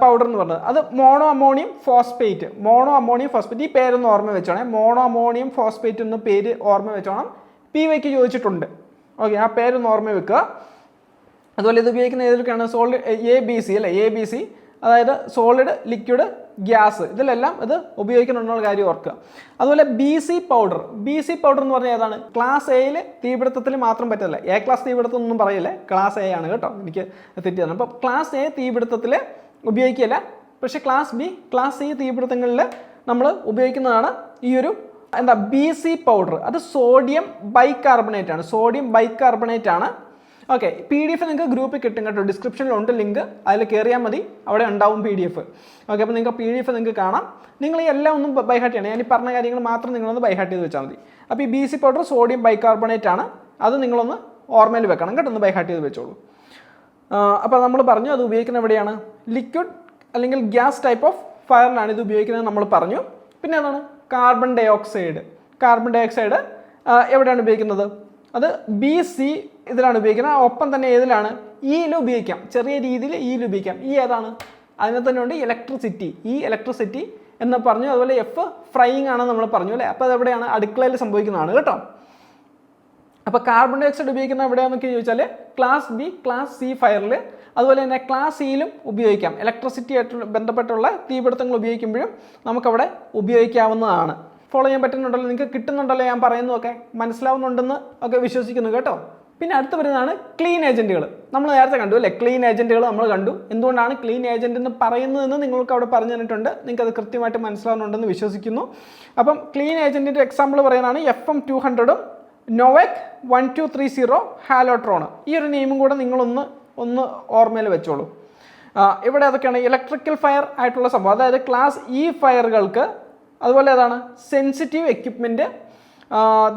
പൗഡർ എന്ന് പറഞ്ഞത്. അത് മോണോ അമോണിയം ഫോസ്ഫേറ്റ്. ഈ പേരൊന്ന് ഓർമ്മ വെച്ചോണേ. മോണോ അമോണിയം ഫോസ്ഫേറ്റ് എന്ന പേര് ഓർമ്മ വെച്ചോണം. PYക്ക് ചോദിച്ചിട്ടുണ്ട്. ഓക്കെ, ആ പേരൊന്ന് ഓർമ്മ വെക്കുക. അതുപോലെ ഇത് ഉപയോഗിക്കുന്ന ഏതൊക്കെയാണ്? സോളിഡ് ABC അല്ലേ, ABC, അതായത് സോളിഡ്, ലിക്വിഡ്, ഗ്യാസ്, ഇതിലെല്ലാം ഇത് ഉപയോഗിക്കുന്നുണ്ടെന്നുള്ള കാര്യം ഓർക്കുക. അതുപോലെ BC പൗഡർ എന്ന് പറഞ്ഞാൽ ഏതാണ്? ക്ലാസ് എയിൽ തീപിടുത്തത്തിൽ മാത്രം പറ്റില്ല. എ ക്ലാസ് തീപിടുത്തം ഒന്നും പറയില്ലേ, ക്ലാസ് എ ആണ് കേട്ടോ, എനിക്ക് തെറ്റിയതാണ്. അപ്പോൾ ക്ലാസ് എ തീപിടുത്തത്തിൽ ഉപയോഗിക്കില്ല. പക്ഷേ ക്ലാസ് ബി, ക്ലാസ് സി തീപിടുത്തങ്ങളിൽ നമ്മൾ ഉപയോഗിക്കുന്നതാണ് ഈ ഒരു BC പൗഡർ. അത് സോഡിയം ബൈകാർബണേറ്റ് ആണ്. ഓക്കെ, PDF നിങ്ങൾക്ക് ഗ്രൂപ്പിൽ കിട്ടും കേട്ടോ, ഡിസ്ക്രിപ്ഷനിലുണ്ട് ലിങ്ക്, അതിൽ കയറിയാൽ മതി, അവിടെ ഉണ്ടാവും PDF. ഓക്കെ, അപ്പോൾ നിങ്ങൾക്ക് PDF നിങ്ങൾക്ക് കാണാം. നിങ്ങൾ ഈ എല്ലാം ഒന്നും ബൈഹാർട്ട് ചെയ്യണം. ഞാൻ ഈ പറഞ്ഞ കാര്യങ്ങൾ മാത്രം നിങ്ങളൊന്ന് ബൈഹാർട്ട് ചെയ്ത് വെച്ചാൽ മതി. അപ്പോൾ ഈ BC പൗഡർ സോഡിയം ബൈകാർബണേറ്റ് ആണ്. അത് നിങ്ങളൊന്ന് ഓർമ്മയിൽ വെക്കണം കേട്ടോ, ഒന്ന് ബൈഹാർട്ട് ചെയ്ത് വെച്ചോളൂ. അപ്പോൾ നമ്മൾ പറഞ്ഞു അത് ഉപയോഗിക്കുന്നത് എവിടെയാണ്? ലിക്വിഡ് അല്ലെങ്കിൽ ഗ്യാസ് ടൈപ്പ് ഓഫ് ഫയറിലാണ് ഇത് ഉപയോഗിക്കുന്നത് നമ്മൾ പറഞ്ഞു. പിന്നെ എന്താണ്? കാർബൺ ഡൈ ഓക്സൈഡ് എവിടെയാണ് ഉപയോഗിക്കുന്നത്? അത് BC ഇതിലാണ് ഉപയോഗിക്കുന്നത്. ഒപ്പം തന്നെ ഏതിലാണ്? ഈയിൽ ഉപയോഗിക്കാം, ചെറിയ രീതിയിൽ ഈയിൽ ഉപയോഗിക്കാം. ഈ ഏതാണ്? അതിനെ തന്നെ ഉണ്ട് ഇലക്ട്രിസിറ്റി എന്ന് പറഞ്ഞു. അതുപോലെ F ഫ്രൈയിങ് ആണെന്ന് നമ്മൾ പറഞ്ഞു അല്ലേ. അപ്പോൾ അതെവിടെയാണ്? അടുക്കളയിൽ സംഭവിക്കുന്നതാണ് കേട്ടോ. അപ്പോൾ കാർബൺ ഡൈ ഓക്സൈഡ് ഉപയോഗിക്കുന്ന എവിടെയാണെന്നൊക്കെ ചോദിച്ചാൽ ക്ലാസ് ബി, ക്ലാസ് സി ഫയറിൽ. അതുപോലെ തന്നെ ക്ലാസ് സിയിലും ഉപയോഗിക്കാം. ഇലക്ട്രിസിറ്റി ആയിട്ട് ബന്ധപ്പെട്ടുള്ള തീപിടുത്തങ്ങൾ ഉപയോഗിക്കുമ്പോഴും നമുക്കവിടെ ഉപയോഗിക്കാവുന്നതാണ്. ഫോളോ ചെയ്യാൻ പറ്റുന്നുണ്ടല്ലോ, നിങ്ങൾക്ക് കിട്ടുന്നുണ്ടല്ലോ, ഞാൻ പറയുന്നതൊക്കെ മനസ്സിലാവുന്നുണ്ടെന്ന് ഒക്കെ വിശ്വസിക്കുന്നു കേട്ടോ. പിന്നെ അടുത്ത് വരുന്നതാണ് ക്ലീൻ ഏജൻറ്റുകൾ. നമ്മൾ നേരത്തെ കണ്ടു അല്ലേ, ക്ലീൻ ഏജൻറ്റുകൾ നമ്മൾ കണ്ടു. എന്തുകൊണ്ടാണ് ക്ലീൻ ഏജൻറ്റ് എന്ന് പറയുന്നതെന്ന് നിങ്ങൾക്ക് അവിടെ പറഞ്ഞു തന്നിട്ടുണ്ട്. നിങ്ങൾക്ക് അത് കൃത്യമായിട്ട് മനസ്സിലാവുന്നുണ്ടെന്ന് വിശ്വസിക്കുന്നു. അപ്പം ക്ലീൻ ഏജൻറ്റിൻ്റെ എക്സാമ്പിൾ പറയുന്നതാണ് FM200 നോവെക് 1230 ഹാലോട്രോൺ. ഈ ഒരു നെയിമും കൂടെ നിങ്ങളൊന്ന് ഓർമ്മയിൽ വെച്ചോളൂ. ഇവിടെ അതൊക്കെയാണ് ഇലക്ട്രിക്കൽ ഫയർ ആയിട്ടുള്ള സംഭവം, അതായത് ക്ലാസ് ഇ ഫയറുകൾക്ക്. അതുപോലെ ഏതാണ് സെൻസിറ്റീവ് എക്യുപ്മെൻറ്റ്,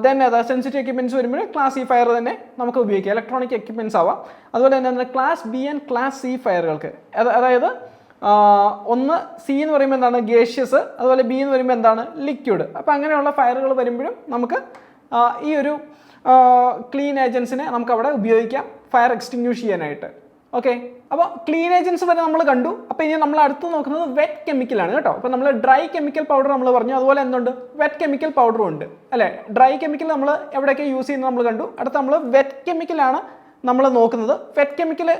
ദെൻ ഏതാ സെൻസിറ്റീവ് എക്യുപ്മെൻറ്റ്സ് വരുമ്പോൾ ക്ലാസ് ഇ ഫയർ തന്നെ നമുക്ക് ഉപയോഗിക്കാം, ഇലക്ട്രോണിക് എക്യുപ്മെൻറ്റ്സ് ആവാം. അതുപോലെ തന്നെ class B and class C ഫയറുകൾക്ക്, അതായത് ഒന്ന് സി എന്ന് പറയുമ്പോൾ എന്താണ് ഗേഷ്യസ്, അതുപോലെ ബി എന്ന് പറയുമ്പോൾ എന്താണ് ലിക്വിഡ്. അപ്പോൾ അങ്ങനെയുള്ള ഫയറുകൾ വരുമ്പോഴും നമുക്ക് ഈ ഒരു ക്ലീൻ ഏജൻസിനെ നമുക്ക് അവിടെ ഉപയോഗിക്കാം ഫയർ എക്സ്റ്റിങ്ക്യൂഷ് ചെയ്യാനായിട്ട്. ഓക്കെ, അപ്പോൾ ക്ലീൻ ഏജൻസ് വരെ നമ്മൾ കണ്ടു. അപ്പോൾ ഇനി നമ്മൾ അടുത്ത് നോക്കുന്നത് വെറ്റ് കെമിക്കലാണ് കേട്ടോ. അപ്പോൾ നമ്മൾ ഡ്രൈ കെമിക്കൽ പൗഡർ നമ്മൾ പറഞ്ഞു, അതുപോലെ എന്തുണ്ട് വെറ്റ് കെമിക്കൽ പൗഡറും ഉണ്ട് അല്ലേ. ഡ്രൈ കെമിക്കൽ നമ്മൾ എവിടെയൊക്കെ യൂസ് ചെയ്യുന്നത് നമ്മൾ കണ്ടു. അടുത്ത് നമ്മൾ വെറ്റ് കെമിക്കലാണ് നമ്മൾ നോക്കുന്നത്. വെറ്റ് കെമിക്കൽ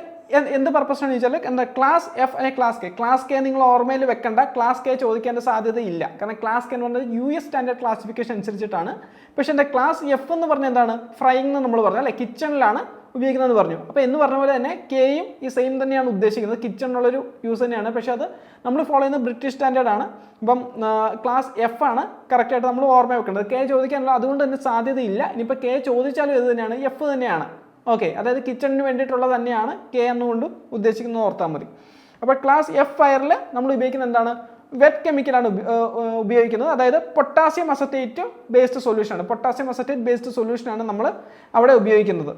എന്ത് പർപ്പസിനാണെന്ന് ചോദിച്ചാൽ എന്താ ക്ലാസ് എഫ് അല്ലെങ്കിൽ ക്ലാസ് കെ നിങ്ങൾ ഓർമ്മയിൽ വെക്കേണ്ട, ക്ലാസ് കെ ചോദിക്കേണ്ട സാധ്യതയില്ല. കാരണം ക്ലാസ് കെ എന്ന് പറഞ്ഞാൽ US സ്റ്റാൻഡേർഡ് ക്ലാസിഫിക്കേഷൻ അനുസരിച്ചിട്ടാണ്. പക്ഷേ എൻ്റെ ക്ലാസ് എഫ് എന്ന് പറഞ്ഞാൽ എന്താണ് ഫ്രൈയിങ് എന്ന് നമ്മൾ പറഞ്ഞു അല്ലേ, കിച്ചണിലാണ് ഉപയോഗിക്കുന്നതെന്ന് പറഞ്ഞു. അപ്പോൾ എന്ന് പറഞ്ഞ പോലെ തന്നെ കെയും ഈ സെയിം തന്നെയാണ് ഉദ്ദേശിക്കുന്നത്, കിച്ചണിനുള്ളൊരു യൂസ് തന്നെയാണ്. പക്ഷേ അത് നമ്മൾ ഫോളോ ചെയ്യുന്ന ബ്രിട്ടീഷ് സ്റ്റാൻഡേർഡാണ്. ഇപ്പം ക്ലാസ് എഫ് ആണ് കറക്റ്റായിട്ട് നമ്മൾ ഓർമ്മ വെക്കേണ്ടത്. കെ ചോദിക്കാനുള്ള അതുകൊണ്ട് തന്നെ സാധ്യതയില്ല. ഇനിയിപ്പോൾ കെ ചോദിച്ചാലും ഇത് തന്നെയാണ്, എഫ് തന്നെയാണ്. ഓക്കെ, അതായത് കിച്ചണിന് വേണ്ടിയിട്ടുള്ളത് തന്നെയാണ് കെ എന്നുകൊണ്ട് ഉദ്ദേശിക്കുന്നത് ഓർത്താൽ മതി. അപ്പോൾ ക്ലാസ് എഫ് ഫയറിൽ നമ്മൾ ഉപയോഗിക്കുന്നത് എന്താണ് വെറ്റ് കെമിക്കലാണ് ഉപയോഗിക്കുന്നത്. അതായത് പൊട്ടാസ്യം അസറ്റേറ്റ് ബേസ്ഡ് സൊല്യൂഷനാണ്, പൊട്ടാസ്യം അസറ്റേറ്റ് ബേസ്ഡ് സൊല്യൂഷനാണ് നമ്മൾ അവിടെ ഉപയോഗിക്കുന്നത്.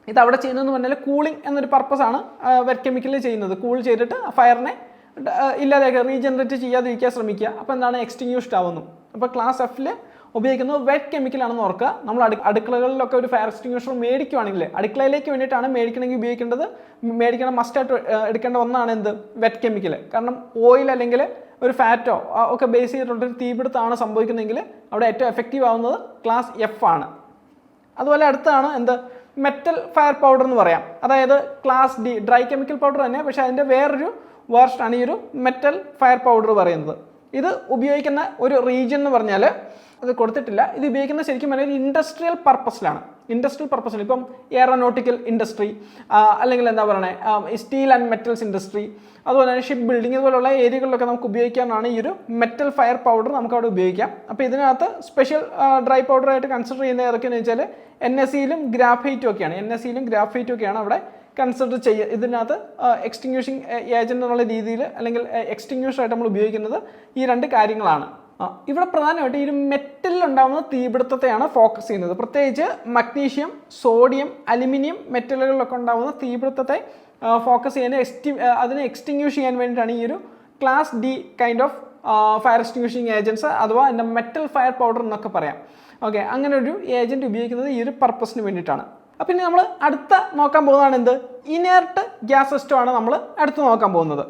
ഇത് അവിടെ ചെയ്യുന്നതെന്ന് പറഞ്ഞാൽ കൂളിംഗ് എന്നൊരു പർപ്പസാണ് വെറ്റ് കെമിക്കലിൽ ചെയ്യുന്നത്. കൂൾ ചെയ്തിട്ട് ഫയറിനെ ഇല്ലാതെയൊക്കെ റീജനറേറ്റ് ചെയ്യാതിരിക്കാൻ ശ്രമിക്കുക. അപ്പോൾ എന്താണ് എക്സ്റ്റിങ്ക്യൂഷ്ഡ് ആവുന്നു. അപ്പോൾ ക്ലാസ് എഫിൽ ഉപയോഗിക്കുന്നത് വെറ്റ് കെമിക്കലാണെന്ന് ഓർക്കുക. നമ്മൾ അടുക്കളകളിലൊക്കെ ഒരു ഫയർ എക്സ്റ്റിങ്ക്യൂഷർ മേടിക്കുവാണെങ്കിൽ അടുക്കളയിലേക്ക് വേണ്ടിയിട്ടാണ് മേടിക്കണമെങ്കിൽ ഉപയോഗിക്കേണ്ടത്, മേടിക്കണം മസ്റ്റായിട്ട് എടുക്കേണ്ട ഒന്നാണ് എന്ത് വെറ്റ് കെമിക്കൽ. കാരണം ഓയിൽ അല്ലെങ്കിൽ ഒരു ഫാറ്റോ ഒക്കെ ബേസ് ചെയ്തിട്ടുള്ളൊരു തീപിടുത്തമാണ് സംഭവിക്കുന്നതെങ്കിൽ അവിടെ ഏറ്റവും എഫക്റ്റീവ് ആവുന്നത് ക്ലാസ് എഫ് ആണ്. അതുപോലെ അടുത്താണ് എന്ത് മെറ്റൽ ഫയർ പൗഡർ എന്ന് പറയാം. അതായത് class D dry chemical powder തന്നെ, പക്ഷേ അതിൻ്റെ വേറൊരു വേർഷനാണ് ഈ ഒരു മെറ്റൽ ഫയർ പൗഡർ പറയുന്നത്. ഇത് ഉപയോഗിക്കുന്ന ഒരു റീജിയൻ എന്ന് പറഞ്ഞാൽ അത് കൊടുത്തിട്ടില്ല. ഇത് ഉപയോഗിക്കുന്നത് ശരിക്കും പറഞ്ഞാൽ ഇൻഡസ്ട്രിയൽ പർപ്പസിലാണ്. ഇപ്പം എയറോനോട്ടിക്കൽ ഇൻഡസ്ട്രി, അല്ലെങ്കിൽ എന്താ പറയുക സ്റ്റീൽ ആൻഡ് മെറ്റൽസ് ഇൻഡസ്ട്രി, അതുപോലെ തന്നെ ഷിപ്പ് ബിൽഡിംഗ്, ഇതുപോലുള്ള ഏരിയകളിലൊക്കെ നമുക്ക് ഉപയോഗിക്കാനാണ് ഈ ഒരു മെറ്റൽ ഫയർ പൗഡർ നമുക്ക് അവിടെ ഉപയോഗിക്കാം. അപ്പോൾ ഇതിനകത്ത് സ്പെഷ്യൽ ഡ്രൈ പൗഡറായിട്ട് കൺസിഡർ ചെയ്യുന്നത് ഏതൊക്കെയാണെന്ന് വെച്ചാൽ NSEയിലും ഗ്രാഫൈറ്റും ഒക്കെയാണ് അവിടെ കൺസിഡർ ചെയ്യുക. ഇതിനകത്ത് എക്സ്റ്റിങ്ക്യൂഷിങ് ഏജൻറ്റ് എന്നുള്ള രീതിയിൽ അല്ലെങ്കിൽ എക്സ്റ്റിങ്ക്യൂഷറായിട്ട് നമ്മൾ ഉപയോഗിക്കുന്നത് ഈ രണ്ട് കാര്യങ്ങളാണ്. ഇവിടെ പ്രധാനമായിട്ട് ഈ ഒരു മെറ്റലിൽ ഉണ്ടാകുന്ന തീപിടുത്തത്തെയാണ് ഫോക്കസ് ചെയ്യുന്നത്. പ്രത്യേകിച്ച് മഗ്നീഷ്യം, സോഡിയം, അലുമിനിയം മെറ്റലുകളിലൊക്കെ ഉണ്ടാകുന്ന തീപിടുത്തത്തെ ഫോക്കസ് ചെയ്യാൻ അതിനെ എക്സ്റ്റിങ്ക്യൂഷ് ചെയ്യാൻ വേണ്ടിയിട്ടാണ് ഈ ഒരു class D kind of fire extinguishing agents അഥവാ എൻ്റെ മെറ്റൽ ഫയർ പൗഡർ എന്നൊക്കെ പറയാം. ഓക്കെ, അങ്ങനെ ഒരു ഏജൻറ്റ് ഉപയോഗിക്കുന്നത് ഈ ഒരു പർപ്പസിന് വേണ്ടിയിട്ടാണ്. അപ്പം ഇനി നമ്മൾ അടുത്ത നോക്കാൻ പോകുന്നതാണ് എന്ത് ഇനേർട്ട് ഗ്യാസ് സിസ്റ്റമാണ് നമ്മൾ അടുത്ത് നോക്കാൻ പോകുന്നത്.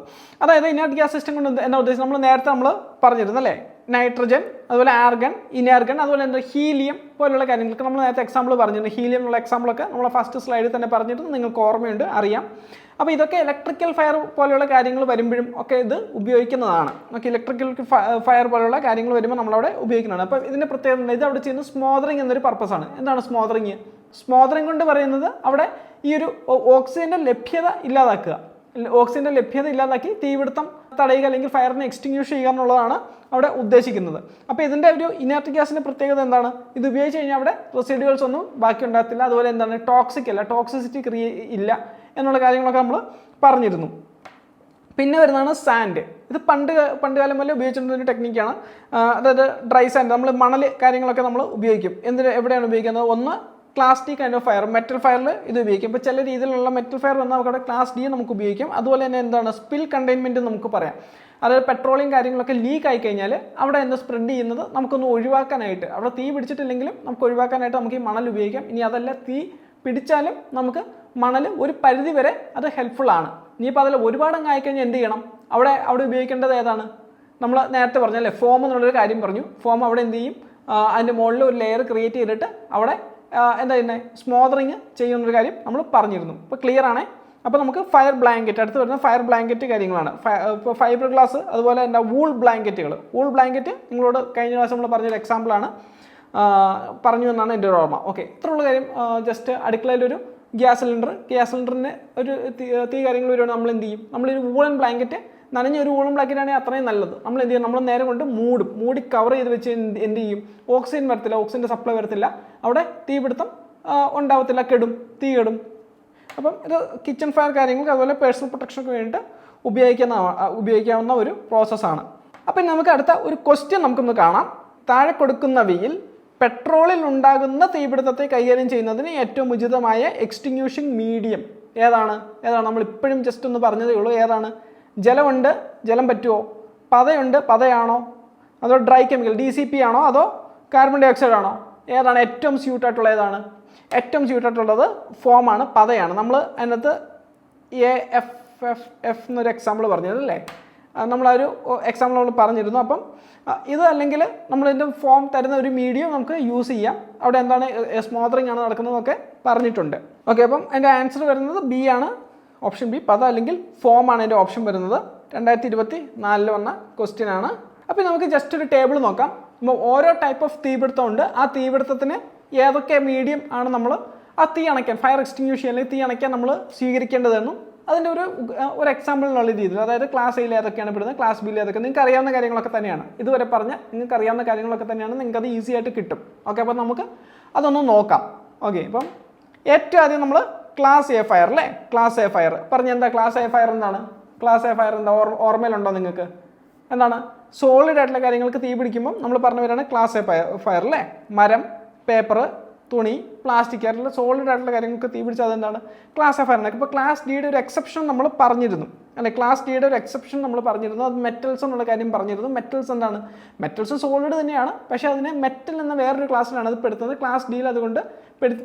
അതായത് ഇനേർട്ട് ഗ്യാസ് സിസ്റ്റം കൊണ്ട് എന്താ ഉദ്ദേശിച്ചത് നമ്മൾ നേരത്തെ നമ്മൾ പറഞ്ഞിരുന്നു അല്ലേ, നൈട്രജൻ, അതുപോലെ ആർഗൺ, ഇനേർഗൺ, അതുപോലെ എന്താ ഹീലിയം പോലുള്ള കാര്യങ്ങൾക്ക് നമ്മൾ നേരത്തെ എക്സാമ്പിൾ പറഞ്ഞിരുന്നു. ഹീലിയം എന്നുള്ള എക്സാമ്പിളൊക്കെ നമ്മൾ ഫസ്റ്റ് സ്ലൈഡിൽ തന്നെ പറഞ്ഞിട്ട് നിങ്ങൾക്ക് ഓർമ്മയുണ്ട്, അറിയാം. അപ്പോൾ ഇതൊക്കെ ഇലക്ട്രിക്കൽ ഫയർ പോലെയുള്ള കാര്യങ്ങൾ വരുമ്പോഴും ഒക്കെ ഇത് ഉപയോഗിക്കുന്നതാണ്. ഓക്കെ, ഇലക്ട്രിക്കൽ ഫയർ പോലുള്ള കാര്യങ്ങൾ വരുമ്പോൾ നമ്മളവിടെ ഉപയോഗിക്കുന്നതാണ്. അപ്പോൾ ഇതിൻ്റെ പ്രത്യേകത ഇത് അവിടെ ചെയ്യുന്നത് സ്മോദറിങ് എന്നൊരു പർപ്പസാണ്. എന്താണ് സ്മോദറിങ്? സ്മോദറിങ് കൊണ്ട് പറയുന്നത് അവിടെ ഈ ഒരു ഓക്സിജൻ്റെ ലഭ്യത ഇല്ലാതാക്കി തീപിടുത്തം തടയുക അല്ലെങ്കിൽ ഫയറിനെ എക്സ്റ്റിങ്ക്യൂഷ് ചെയ്യുക എന്നുള്ളതാണ് അവിടെ ഉദ്ദേശിക്കുന്നത്. അപ്പോൾ ഇതിൻ്റെ ഒരു ഇനേർട്ട് ഗ്യാസിൻ്റെ പ്രത്യേകത എന്താണ്? ഇത് ഉപയോഗിച്ച് കഴിഞ്ഞാൽ അവിടെ റെസിഡ്യൂൾസ് ഒന്നും ബാക്കി ഉണ്ടാകത്തില്ല. അതുപോലെ എന്താണ് ടോക്സിസിറ്റി ഇല്ല എന്നുള്ള കാര്യങ്ങളൊക്കെ നമ്മൾ പറഞ്ഞിരുന്നു. പിന്നെ വരുന്നതാണ് സാൻഡ്. ഇത് പണ്ട് കാലം മുതലേ ഉപയോഗിച്ചിട്ടുള്ള ഒരു ടെക്നിക്കാണ്. അതായത് ഡ്രൈ സാൻഡ്, നമ്മൾ മണൽ കാര്യങ്ങളൊക്കെ നമ്മൾ ഉപയോഗിക്കും. എവിടെയാണ് ഉപയോഗിക്കുന്നത്? ഒന്ന് class D kind of fire, metal ഫയറിൽ ഇത് ഉപയോഗിക്കും. ഇപ്പോൾ ചില രീതിയിലുള്ള മെറ്റൽ ഫയർ വന്നാൽ നമുക്ക് അവിടെ ക്ലാസ് ഡി നമുക്ക് ഉപയോഗിക്കാം. അതുപോലെ തന്നെ എന്താണ് സ്പിൽ കണ്ടെയ്ൻമെൻറ്റ് നമുക്ക് പറയാം. അതായത് പെട്രോളിയം കാര്യങ്ങളൊക്കെ ലീക്ക് ആയി കഴിഞ്ഞാൽ അവിടെ എന്താ സ്പ്രെഡ് ചെയ്യുന്നത് നമുക്കൊന്ന് ഒഴിവാക്കാനായിട്ട്, അവിടെ തീ പിടിച്ചിട്ടില്ലെങ്കിലും നമുക്ക് ഒഴിവാക്കാനായിട്ട് നമുക്ക് ഈ മണൽ ഉപയോഗിക്കാം. ഇനി അതല്ല തീ പിടിച്ചാലും നമുക്ക് മണൽ ഒരു പരിധി വരെ അത് ഹെൽപ്ഫുള്ളാണ്. ഇനിയിപ്പോൾ അതിൽ ഒരുപാട് അങ്ങ് ആയിക്കഴിഞ്ഞാൽ എന്ത് ചെയ്യണം? അവിടെ ഉപയോഗിക്കേണ്ടത് ഏതാണ്? നമ്മൾ നേരത്തെ പറഞ്ഞല്ലേ ഫോം എന്നുള്ളൊരു കാര്യം പറഞ്ഞു. ഫോം അവിടെ എന്ത് ചെയ്യും? അതിൻ്റെ മുകളിൽ ഒരു ലെയർ ക്രിയേറ്റ് ചെയ്തിട്ട് അവിടെ എന്താ ചെയ്യുന്നത്? സ്മോദറിങ് ചെയ്യുന്നൊരു കാര്യം നമ്മൾ പറഞ്ഞിരുന്നു. ഇപ്പോൾ ക്ലിയർ ആണേ. അപ്പോൾ നമുക്ക് ഫയർ ബ്ലാങ്കറ്റ്, അടുത്ത് വരുന്ന ഫയർ ബ്ലാങ്കറ്റ് കാര്യങ്ങളാണ്. ഇപ്പോൾ ഫൈബർ ഗ്ലാസ്, അതുപോലെ എന്താ വൂൾ ബ്ലാങ്കറ്റ് നിങ്ങളോട് കഴിഞ്ഞ പ്രാവശ്യം നമ്മൾ പറഞ്ഞൊരു എക്സാമ്പിളാണ്. പറഞ്ഞു എന്നാണ് എൻ്റെ ഒരു ഓർമ്മ. ഓക്കെ, ഇത്രയുള്ള കാര്യം. ജസ്റ്റ് അടുക്കളയിലൊരു ഗ്യാസ് സിലിണ്ടറിന് ഒരു തീ കാര്യങ്ങൾ വരുവാണെങ്കിൽ നമ്മൾ എന്ത് ചെയ്യും? നമ്മളൊരു വൂളൻ ബ്ലാങ്കറ്റ്, നനഞ്ഞ ഒരു വൂളൻ ബ്ലാങ്കറ്റ് ആണെങ്കിൽ അത്രയും നല്ലത്. നമ്മൾ എന്ത് ചെയ്യും? നമ്മൾ നേരെ കൊണ്ട് മൂടി കവർ ചെയ്ത് വെച്ച് എന്ത് ചെയ്യും? ഓക്സിജൻ വരത്തില്ല, ഓക്സിജൻ്റെ സപ്ലൈ വരത്തില്ല, അവിടെ തീപിടുത്തം ഉണ്ടാവത്തില്ല, തീ കെടും. അപ്പം ഇത് കിച്ചൺ ഫയർ കാര്യങ്ങൾക്ക് അതുപോലെ പേഴ്സണൽ പ്രൊട്ടക്ഷനൊക്കെ വേണ്ടിയിട്ട് ഉപയോഗിക്കാവുന്ന ഒരു പ്രോസസ്സാണ്. അപ്പം നമുക്ക് അടുത്ത ഒരു ക്വസ്റ്റ്യൻ നമുക്കൊന്ന് കാണാം. താഴെ കൊടുക്കുന്നവയിൽ പെട്രോളിൽ ഉണ്ടാകുന്ന തീപിടുത്തത്തെ കൈകാര്യം ചെയ്യുന്നതിന് ഏറ്റവും ഉചിതമായ എക്സ്റ്റിങ്ക്യൂഷിംഗ് മീഡിയം ഏതാണ്? നമ്മൾ ഇപ്പോഴും ജസ്റ്റ് ഒന്ന് പറഞ്ഞതേ ഉള്ളൂ. ഏതാണ്? ജലമുണ്ട്, ജലം പറ്റുമോ? പതയുണ്ട്, പതയാണോ? അതോ ഡ്രൈ കെമിക്കൽ DCP ആണോ? അതോ കാർബൺ ഡൈ ഓക്സൈഡ് ആണോ? ഏതാണ് ഏറ്റവും സ്യൂട്ടായിട്ടുള്ള? ഏതാണ് ഏറ്റവും സ്യൂട്ടായിട്ടുള്ളത്? ഫോമാണ്, പതയാണ്. നമ്മൾ അതിനകത്ത് AFF എന്നൊരു എക്സാമ്പിൾ പറഞ്ഞതല്ലേ, നമ്മളൊരു എക്സാമ്പിൾ നമ്മൾ പറഞ്ഞിരുന്നു. അപ്പം ഇത് അല്ലെങ്കിൽ നമ്മളിതിൻ്റെ ഫോം തരുന്ന ഒരു മീഡിയം നമുക്ക് യൂസ് ചെയ്യാം. അവിടെ എന്താണ് സ്മോത്തറിങ് ആണ് നടക്കുന്നതെന്നൊക്കെ പറഞ്ഞിട്ടുണ്ട്. ഓക്കെ, അപ്പം അതിൻ്റെ ആൻസർ വരുന്നത് B ആണ്, ഓപ്ഷൻ B, പത അല്ലെങ്കിൽ ഫോം ആണ് എൻ്റെ ഓപ്ഷൻ വരുന്നത്. 2024 വന്ന ക്വസ്റ്റ്യൻ ആണ്. അപ്പം നമുക്ക് ജസ്റ്റ് ഒരു ടേബിൾ നോക്കാം. അപ്പോൾ ഓരോ ടൈപ്പ് ഓഫ് തീപിടുത്തം ഉണ്ട്. ആ തീപിടുത്തത്തിന് ഏതൊക്കെ മീഡിയം ആണ് നമ്മൾ ആ തീ അണയ്ക്കാൻ, ഫയർ എക്സ്റ്റിങ്ക്യൂഷൻ അല്ലെങ്കിൽ തീ അണയ്ക്കാൻ നമ്മൾ സ്വീകരിക്കേണ്ടതെന്നും അതിൻ്റെ ഒരു എക്സാമ്പിളിനുള്ള രീതിയിൽ, അതായത് ക്ലാസ് എയിൽ ഏതൊക്കെയാണ് പെടുന്നത്, ക്ലാസ് ബിയിൽ ഏതൊക്കെ, നിങ്ങൾക്ക് അറിയാവുന്ന കാര്യങ്ങളൊക്കെ തന്നെയാണ്. ഇതുവരെ പറഞ്ഞ നിങ്ങൾക്ക് അറിയാവുന്ന കാര്യങ്ങളൊക്കെ തന്നെയാണ്, നിങ്ങൾക്ക് അത് ഈസി ആയിട്ട് കിട്ടും. ഓക്കെ, അപ്പോൾ നമുക്ക് അതൊന്ന് നോക്കാം. ഓക്കെ, അപ്പം ഏറ്റവും ആദ്യം നമ്മൾ ക്ലാസ് എ ഫയർ അല്ലേ, ക്ലാസ് എ ഫയർ പറഞ്ഞ എന്താ? ക്ലാസ് എ ഫയർ എന്താണ്? ക്ലാസ് എ ഫയർ എന്താ? ഓർമ്മയിലുണ്ടോ നിങ്ങൾക്ക്? എന്താണ്? സോളിഡ് ആയിട്ടുള്ള കാര്യങ്ങൾക്ക് തീ പിടിക്കുമ്പം നമ്മൾ പറഞ്ഞവരാണ് ക്ലാസ് എ ഫയർ അല്ലേ. മരം, പേപ്പർ, തുണി, പ്ലാസ്റ്റിക് ആയിട്ടുള്ള സോളിഡ് ആയിട്ടുള്ള കാര്യങ്ങൾക്ക് തീ പിടിച്ചാൽ അതെന്താണ്? Class A fire. ഇപ്പോൾ ക്ലാസ് ഡിയുടെ ഒരു എക്സെപ്ഷൻ നമ്മൾ പറഞ്ഞിരുന്നു അല്ലെ, ക്ലാസ് ഡിയുടെ ഒരു എക്സെപ്ഷൻ നമ്മൾ പറഞ്ഞിരുന്നു. അത് മെറ്റൽസ് എന്നുള്ള കാര്യം പറഞ്ഞിരുന്നു. മെറ്റൽസ് എന്താണ്? മെറ്റൽസ് സോളിഡ് തന്നെയാണ്, പക്ഷേ അതിനെ മെറ്റൽ എന്ന വേറൊരു ക്ലാസ്സിലാണ് അത് പെടുത്തുന്നത്. ക്ലാസ് ഡിയിൽ അതുകൊണ്ട്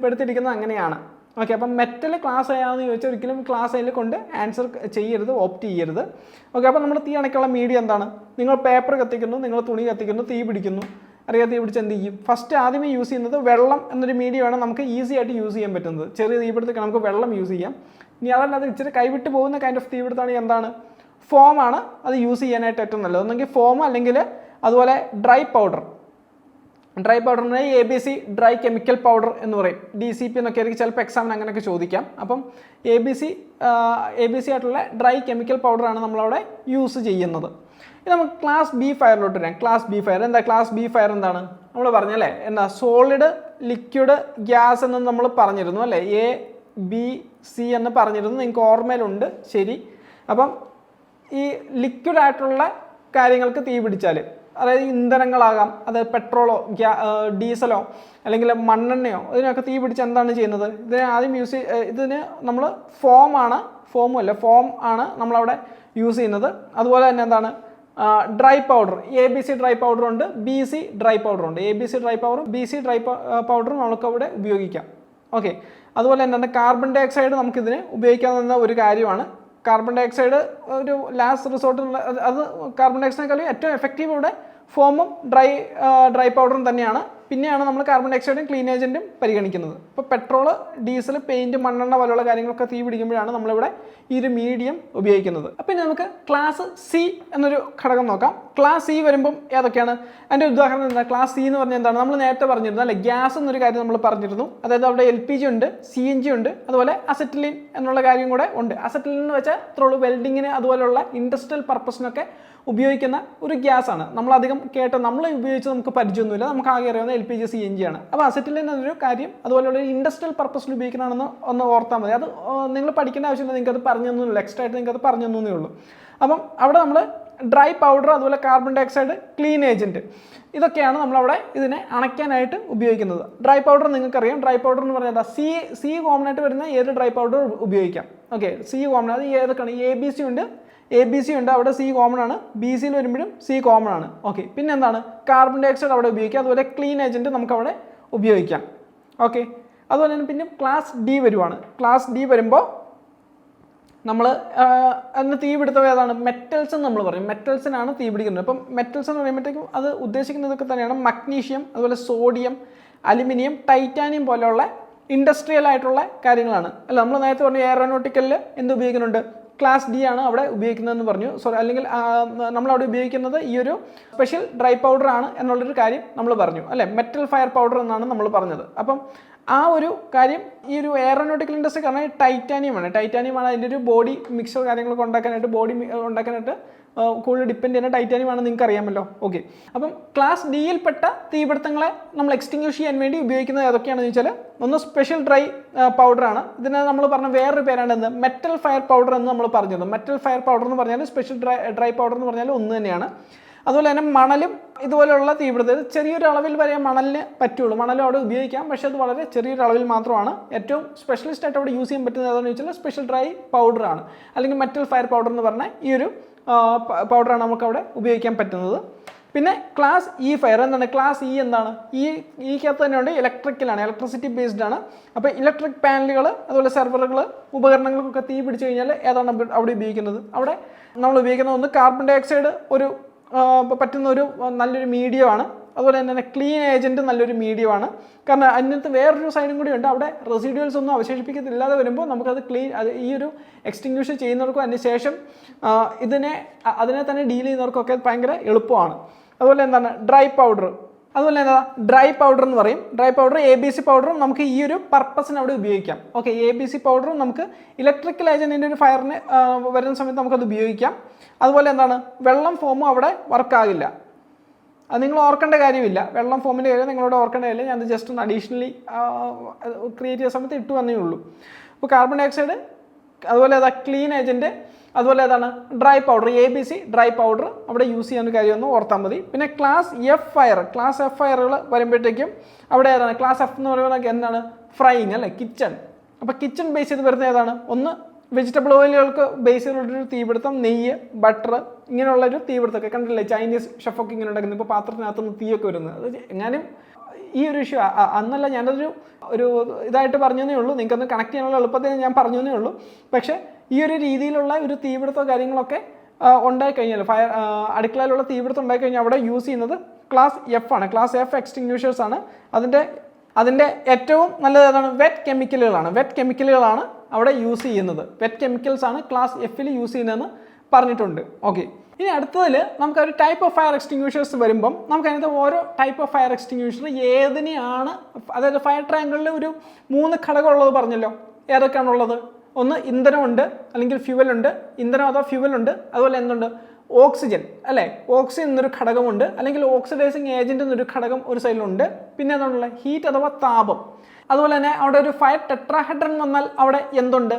പെടുത്തിയിരിക്കുന്നത് അങ്ങനെയാണ്. ഓക്കെ, അപ്പം മെറ്റൽ ക്ലാസ് ആയാന്ന് ചോദിച്ചാൽ ഒരിക്കലും ക്ലാസ് അതിൽ കൊണ്ട് ആൻസർ ചെയ്യരുത്, ഓപ്റ്റ് ചെയ്യരുത്. ഓക്കെ, അപ്പോൾ നമ്മൾ തീ അണയ്ക്കാനുള്ള മീഡിയം എന്താണ്? നിങ്ങൾ പേപ്പർ കത്തിക്കുന്നു, നിങ്ങൾ തുണി കത്തിക്കുന്നു, തീ പിടിക്കുന്നു. അറിയാതെ തീ പിടിച്ച് എന്ത് ചെയ്യും? ഫസ്റ്റ് ആദ്യമേ യൂസ് ചെയ്യുന്നത് വെള്ളം എന്നൊരു മീഡിയമാണ് നമുക്ക് ഈസി ആയിട്ട് യൂസ് ചെയ്യാൻ പറ്റുന്നത്. ചെറിയ തീപിടുത്തಕ್ಕೆ നമുക്ക് വെള്ളം യൂസ് ചെയ്യാം. ഇനി അതല്ലാതെ ഇച്ചിരി കൈവിട്ട് പോകുന്ന കൈൻഡ് ഓഫ് തീപിടുത്തമാണ് എന്താണ്? ഫോമാണ് അത് യൂസ് ചെയ്യാനായിട്ട് ഏറ്റവും നല്ലത്. ഒന്നെങ്കിൽ ഫോം അല്ലെങ്കിൽ അതുപോലെ ഡ്രൈ പൗഡർ. ഡ്രൈ പൗഡറിന് ABC ഡ്രൈ കെമിക്കൽ പൗഡർ എന്ന് പറയും. DCP എന്നൊക്കെ ആയിരിക്കും ചിലപ്പോൾ എക്സാമിന് അങ്ങനെയൊക്കെ ചോദിക്കാം. അപ്പം ABC ആയിട്ടുള്ള ഡ്രൈ കെമിക്കൽ പൗഡറാണ് നമ്മളവിടെ യൂസ് ചെയ്യുന്നത്. ഇനി നമുക്ക് ക്ലാസ് B ഫയറിലോട്ട് വരാം. ക്ലാസ് B ഫയർ എന്താ? ക്ലാസ് B ഫയർ എന്താണ്? നമ്മൾ പറഞ്ഞല്ലേ, എന്താ? സോളിഡ്, ലിക്വിഡ്, ഗ്യാസ് എന്ന് നമ്മൾ പറഞ്ഞിരുന്നു അല്ലേ. A, B, C എന്ന് പറഞ്ഞിരുന്നു, നിങ്ങൾക്ക് ഓർമ്മയിലുണ്ട്. ശരി. അപ്പം ഈ ലിക്വിഡ് ആയിട്ടുള്ള കാര്യങ്ങൾക്ക് തീ പിടിച്ചാൽ, അതായത് ഇന്ധനങ്ങളാകാം, അതായത് പെട്രോളോ ഡീസലോ അല്ലെങ്കിൽ മണ്ണെണ്ണയോ, ഇതിനൊക്കെ തീ പിടിച്ച് എന്താണ് ചെയ്യുന്നത്? ഇതിനെ ആദ്യം ഇതിന് നമ്മൾ ഫോം ആണ് നമ്മളവിടെ യൂസ് ചെയ്യുന്നത്. അതുപോലെ തന്നെ എന്താണ്? ഡ്രൈ പൗഡർ, ABC ഡ്രൈ പൗഡറുണ്ട്, BC ഡ്രൈ പൗഡറുണ്ട്. ABC ഡ്രൈ പൗഡറും BC ഡ്രൈ പൗഡറും നമുക്ക് അവിടെ ഉപയോഗിക്കാം. ഓക്കെ, അതുപോലെ എന്താണ്? കാർബൺ ഡൈ ഓക്സൈഡ് നമുക്കിതിന് ഉപയോഗിക്കാവുന്ന ഒരു കാര്യമാണ്. കാർബൺ ഡൈ ഓക്സൈഡ് ഒരു ലാസ്റ്റ് റിസോർട്ട്, അത് കാർബൺ ഡൈ ഓക്സൈഡിനെക്കാളും ഏറ്റവും എഫക്റ്റീവ് ഇവിടെ ഫോമും ഡ്രൈ പൗഡറും തന്നെയാണ്. പിന്നെയാണ് നമ്മൾ കാർബൺ ഡൈ ഓക്സൈഡും ക്ലീൻ ഏജൻറ്റും പരിഗണിക്കുന്നത്. ഇപ്പോൾ പെട്രോൾ, ഡീസൽ, പെയിൻറ്റ്, മണ്ണെണ്ണ പോലുള്ള കാര്യങ്ങളൊക്കെ തീ പിടിക്കുമ്പോഴാണ് നമ്മളിവിടെ ഈ ഒരു മീഡിയം ഉപയോഗിക്കുന്നത്. അപ്പം ഇനി നമുക്ക് ക്ലാസ് C എന്നൊരു ഘടകം നോക്കാം. ക്ലാസ് C വരുമ്പം ഏതൊക്കെയാണ്? അതിൻ്റെ ഉദാഹരണം എന്താ? ക്ലാസ് C എന്ന് പറഞ്ഞാൽ എന്താണ്? നമ്മൾ നേരത്തെ പറഞ്ഞിരുന്നു അല്ലെ, ഗ്യാസ് എന്നൊരു കാര്യം നമ്മൾ പറഞ്ഞിരുന്നു. അതായത് അവിടെ LPG ഉണ്ട്, CNG ഉണ്ട്, അതുപോലെ അസറ്റിലിൻ എന്നുള്ള കാര്യം കൂടെ ഉണ്ട്. അസറ്റിലിൻ എന്ന് വെച്ചാൽ ഇത്രയുള്ളൂ, വെൽഡിങ്ങിന് അതുപോലെയുള്ള ഇൻഡസ്ട്രിയൽ പർപ്പസിനൊക്കെ ഉപയോഗിക്കുന്ന ഒരു ഗ്യാസ് ആണ്. നമ്മളധികം നമ്മൾ ഉപയോഗിച്ച് നമുക്ക് പരിചയമൊന്നുമില്ല, നമുക്ക് ആകെ അറിയാവുന്ന LPG, CNG ആണ്. അപ്പോൾ അസറ്റിലിൻ എന്നൊരു കാര്യം അതുപോലെയുള്ള ഇൻഡസ്ട്രിയൽ പർപ്പസിൽ ഉപയോഗിക്കണമെന്ന് ഒന്ന് ഓർത്താൽ മതി. അത് നിങ്ങൾ പഠിക്കേണ്ട ആവശ്യമില്ല, നിങ്ങൾക്ക് അത് പറഞ്ഞു തന്നില്ല, എക്സ്ട്രാ ആയിട്ട് നിങ്ങൾക്ക് അത് പറഞ്ഞു തന്നേ ഉള്ളൂ. അപ്പം അവിടെ നമ്മൾ ഡ്രൈ പൗഡർ, അതുപോലെ carbon dioxide, clean agent, ഇതൊക്കെയാണ് നമ്മളവിടെ ഇതിനെ അണയ്ക്കാനായിട്ട് ഉപയോഗിക്കുന്നത്. ഡ്രൈ പൗഡർ നിങ്ങൾക്കറിയാം. ഡ്രൈ പൗഡർ എന്ന് പറഞ്ഞാൽ സി കോമൺ ആയിട്ട് വരുന്ന ഏത് ഡ്രൈ പൗഡർ ഉപയോഗിക്കാം. ഓക്കെ, C കോമൺ, അത് ഏതൊക്കെയാണ്? ABC ഉണ്ട്, അവിടെ C കോമൺ ആണ്. BCയിൽ വരുമ്പോഴും C കോമൺ ആണ്. ഓക്കെ, പിന്നെ എന്താണ്? കാർബൺ ഡൈ ഓക്സൈഡ് അവിടെ ഉപയോഗിക്കാം, അതുപോലെ ക്ലീൻ ഏജൻറ്റ് നമുക്കവിടെ ഉപയോഗിക്കാം. ഓക്കെ, അതുപോലെ തന്നെ പിന്നെ ക്ലാസ് D വരുവാണ്. ക്ലാസ് D വരുമ്പോൾ നമ്മൾ അതിന് തീ പിടുത്തം ഏതാണ്? മെറ്റൽസ് എന്ന് നമ്മൾ പറയും. മെറ്റൽസിനാണ് തീ പിടിക്കുന്നത്. അപ്പം മെറ്റൽസ് എന്ന് പറയുമ്പോഴത്തേക്കും അത് ഉദ്ദേശിക്കുന്നതൊക്കെ തന്നെയാണ് മഗ്നീഷ്യം, അതുപോലെ സോഡിയം, അലുമിനിയം, ടൈറ്റാനിയം പോലെയുള്ള ഇൻഡസ്ട്രിയൽ ആയിട്ടുള്ള കാര്യങ്ങളാണ് അല്ല. നമ്മൾ നേരത്തെ പറഞ്ഞ എയറോനോട്ടിക്കലിൽ എന്ത് ഉപയോഗിക്കുന്നുണ്ട്? ക്ലാസ് ഡി ആണ് അവിടെ ഉപയോഗിക്കുന്നതെന്ന് പറഞ്ഞു. സോറി, അല്ലെങ്കിൽ നമ്മളവിടെ ഉപയോഗിക്കുന്നത് ഈ ഒരു സ്പെഷ്യൽ ഡ്രൈ പൗഡർ ആണ് എന്നുള്ളൊരു കാര്യം നമ്മൾ പറഞ്ഞു അല്ലേ. മെറ്റൽ ഫയർ പൗഡർ എന്നാണ് നമ്മൾ പറഞ്ഞത്. അപ്പം ആ ഒരു കാര്യം ഈ ഒരു എയറോനോട്ടിക്കൽ ഇൻഡസ്ട്രി കാരണം ടൈറ്റാനിയമാണ് അതിൻ്റെ ഒരു ബോഡി മിക്സർ കാര്യങ്ങളൊക്കെ ഉണ്ടാക്കാനായിട്ട് കൂടുതൽ ഡിപ്പെൻഡ് ചെയ്യുന്ന ടൈറ്റാനിയമാണ്, നിങ്ങൾക്ക് അറിയാമല്ലോ. ഓക്കെ, അപ്പം ക്ലാസ് ഡിയിൽപ്പെട്ട തീപിടുത്തങ്ങളെ നമ്മൾ എക്സ്റ്റിങ്ക്വിഷ് ചെയ്യാൻ വേണ്ടി ഉപയോഗിക്കുന്നത് ഏതൊക്കെയാണെന്ന് വെച്ചാൽ, ഒന്ന് സ്പെഷ്യൽ ഡ്രൈ പൗഡറാണ്. ഇതിനെ നമ്മൾ പറഞ്ഞ വേറൊരു പേരാണ് എന്ത്, മെറ്റൽ ഫയർ പൗഡർ എന്ന് നമ്മൾ പറഞ്ഞത്. മെറ്റൽ ഫയർ പൗഡർ എന്ന് പറഞ്ഞാൽ സ്പെഷ്യൽ ഡ്രൈ പൗഡർ എന്ന് പറഞ്ഞാൽ ഒന്ന് തന്നെയാണ്. അതുപോലെ തന്നെ മണലും ഇതുപോലെയുള്ള തീപിടുത്തം ചെറിയൊരു അളവിൽ വരെ മണലിന് പറ്റുള്ളൂ. മണലും അവിടെ ഉപയോഗിക്കാം, പക്ഷേ അത് വളരെ ചെറിയൊരു അളവിൽ മാത്രമാണ്. ഏറ്റവും സ്പെഷ്യലിസ്റ്റ് ആയിട്ട് അവിടെ യൂസ് ചെയ്യാൻ പറ്റുന്നത് ഏതാണെന്ന് വെച്ചാൽ സ്പെഷ്യൽ ഡ്രൈ പൗഡറാണ്, അല്ലെങ്കിൽ മെറ്റൽ ഫയർ പൗഡർ എന്ന് പറഞ്ഞാൽ ഈ ഒരു പൗഡറാണ് നമുക്ക് അവിടെ ഉപയോഗിക്കാൻ പറ്റുന്നത്. പിന്നെ ക്ലാസ് ഇ ഫയർ എന്താണ്? ക്ലാസ് ഇ എന്താണ്? ഈക്കകത്ത് തന്നെ ഉണ്ട് ഇലക്ട്രിക്കലാണ്, ഇലക്ട്രിസിറ്റി ബേസ്ഡ് ആണ്. അപ്പോൾ ഇലക്ട്രിക് പാനലുകൾ, അതുപോലെ സെർവറുകൾ, ഉപകരണങ്ങൾക്കൊക്കെ തീ പിടിച്ചു കഴിഞ്ഞാൽ ഏതാണ് അവിടെ ഉപയോഗിക്കുന്നത്? അവിടെ നമ്മൾ ഉപയോഗിക്കുന്നത് ഒന്ന് കാർബൺ ഡൈ ഓക്സൈഡ് പറ്റുന്ന ഒരു നല്ലൊരു മീഡിയമാണ്. അതുപോലെ തന്നെ ക്ലീൻ ഏജൻറ്റ് നല്ലൊരു മീഡിയമാണ്. കാരണം അതിനകത്ത് വേറൊരു സൈഡും കൂടി ഉണ്ട്. അവിടെ റെസിഡ്യൂൾസ് ഒന്നും അവശേഷിപ്പിക്കത്തില്ലാതെ വരുമ്പോൾ നമുക്കത് ഈ ഒരു എക്സ്റ്റിങ്ക്വിഷ് ചെയ്യുന്നവർക്കും അതിന് ശേഷം അതിനെ തന്നെ ഡീൽ ചെയ്യുന്നവർക്കൊക്കെ ഭയങ്കര എളുപ്പമാണ്. അതുപോലെ എന്താണ് ഡ്രൈ പൗഡർ, അതുപോലെ എന്താ ഡ്രൈ പൗഡർ എന്ന് പറയും. ഡ്രൈ പൗഡർ ABC പൗഡറും നമുക്ക് ഈ ഒരു പർപ്പസിന് അവിടെ ഉപയോഗിക്കാം. ഓക്കെ, ABC പൗഡറും നമുക്ക് ഇലക്ട്രിക്കൽ ഏജൻറ്റിൻ്റെ ഒരു ഫയറിന് വരുന്ന സമയത്ത് നമുക്കത് ഉപയോഗിക്കാം. അതുപോലെ എന്താണ് വെള്ളം ഫോമും അവിടെ വർക്കാകില്ല. അത് നിങ്ങൾ ഓർക്കേണ്ട കാര്യമില്ല. വെള്ളം ഫോമിൻ്റെ കാര്യം നിങ്ങളോട് ഓർക്കേണ്ട കാര്യമില്ല. ഞാൻ ജസ്റ്റ് ഒന്ന് അഡീഷണലി ക്രിയേറ്റ് ചെയ്യുന്ന സമയത്ത് ഇട്ടു വന്നേ ഉള്ളൂ. അപ്പോൾ കാർബൺ ഡൈ ഓക്സൈഡ്, അതുപോലെ ക്ലീൻ ഏജൻറ്റ്, അതുപോലെ ഏതാണ് dry powder, ABC dry powder അവിടെ യൂസ് ചെയ്യാൻ കാര്യമൊന്നും ഓർത്താൽ മതി. പിന്നെ ക്ലാസ് എഫ് ഫയറുകൾ വരുമ്പോഴത്തേക്കും അവിടെ ഏതാണ്? ക്ലാസ് എഫ് എന്ന് പറയുന്നത് എന്താണ്? ഫ്രൈയിങ് അല്ലേ, കിച്ചൺ. അപ്പോൾ കിച്ചൺ ബേസ് ചെയ്ത് വരുന്ന ഏതാണ്? ഒന്ന് വെജിറ്റബിൾ ഓയിലുകൾക്ക് ബേസ് ചെയ്തിട്ടുള്ളൊരു തീപിടുത്തം, നെയ്യ്, ബട്ടർ, ഇങ്ങനെയുള്ളൊരു തീപിടുത്തമൊക്കെ കണ്ടില്ലേ? ചൈനീസ് ഷെഫൊക്കെ ഇങ്ങനെ ഉണ്ടാക്കുന്നത്. ഇപ്പോൾ പാത്രത്തിനകത്തുനിന്ന് തീയൊക്കെ വരുന്നത്. അത് എങ്ങാനും ഈ ഒരു ഇഷ്യൂ അന്നല്ല, ഞാനതൊരു ഇതായിട്ട് പറഞ്ഞതേ ഉള്ളൂ, നിങ്ങൾക്കൊന്ന് കണക്ട് ചെയ്യാനുള്ള എളുപ്പത്തിൽ ഞാൻ പറഞ്ഞതേ ഉള്ളൂ. പക്ഷേ ഈ ഒരു രീതിയിലുള്ള ഒരു തീപിടുത്തോ കാര്യങ്ങളൊക്കെ ഉണ്ടായിക്കഴിഞ്ഞാൽ, അടുക്കളയിലുള്ള തീപിടുത്തം ഉണ്ടായിക്കഴിഞ്ഞാൽ അവിടെ യൂസ് ചെയ്യുന്നത് ക്ലാസ് എഫ് ആണ്. ക്ലാസ് എഫ് എക്സ്റ്റിങ്ക്വിഷേഴ്സ് ആണ്. അതിൻ്റെ ഏറ്റവും നല്ലത് ഏതാണ്? വെറ്റ് കെമിക്കലുകളാണ് അവിടെ യൂസ് ചെയ്യുന്നത്. വെറ്റ് കെമിക്കൽസ് ആണ് ക്ലാസ് എഫിൽ യൂസ് ചെയ്യുന്നതെന്ന് പറഞ്ഞിട്ടുണ്ട്. ഓക്കെ, ഇനി അടുത്തതിൽ നമുക്കൊരു ടൈപ്പ് ഓഫ് ഫയർ എക്സ്റ്റിങ്ക്വിഷേഴ്സ് വരുമ്പം നമുക്ക് അതിനകത്ത് ഓരോ ടൈപ്പ് ഓഫ് ഫയർ എക്സ്റ്റിങ്ക്വിഷർ ഏതിനെയാണ്, അതായത് ഫയർ ട്രയാങ്കിളിൽ ഒരു 3 ഘടകം ഉള്ളത് പറഞ്ഞല്ലോ. ഏതൊക്കെയാണുള്ളത്? ഒന്ന് ഇന്ധനമുണ്ട്, അല്ലെങ്കിൽ ഫ്യൂവലുണ്ട്. ഇന്ധനം അഥവാ ഫ്യൂവലുണ്ട്. അതുപോലെ എന്തുണ്ട്? ഓക്സിജൻ അല്ലേ, ഓക്സിജൻ എന്നൊരു ഘടകമുണ്ട്, അല്ലെങ്കിൽ ഓക്സിഡൈസിങ് ഏജൻറ്റ് എന്നൊരു ഘടകം ഒരു സൈഡിലുണ്ട്. പിന്നെ എന്തുള്ള ഹീറ്റ് അഥവാ താപം. അതുപോലെ തന്നെ അവിടെ ഒരു ഫയർ ടെട്രാഹെഡ്രൺ വന്നാൽ അവിടെ എന്തുണ്ട്?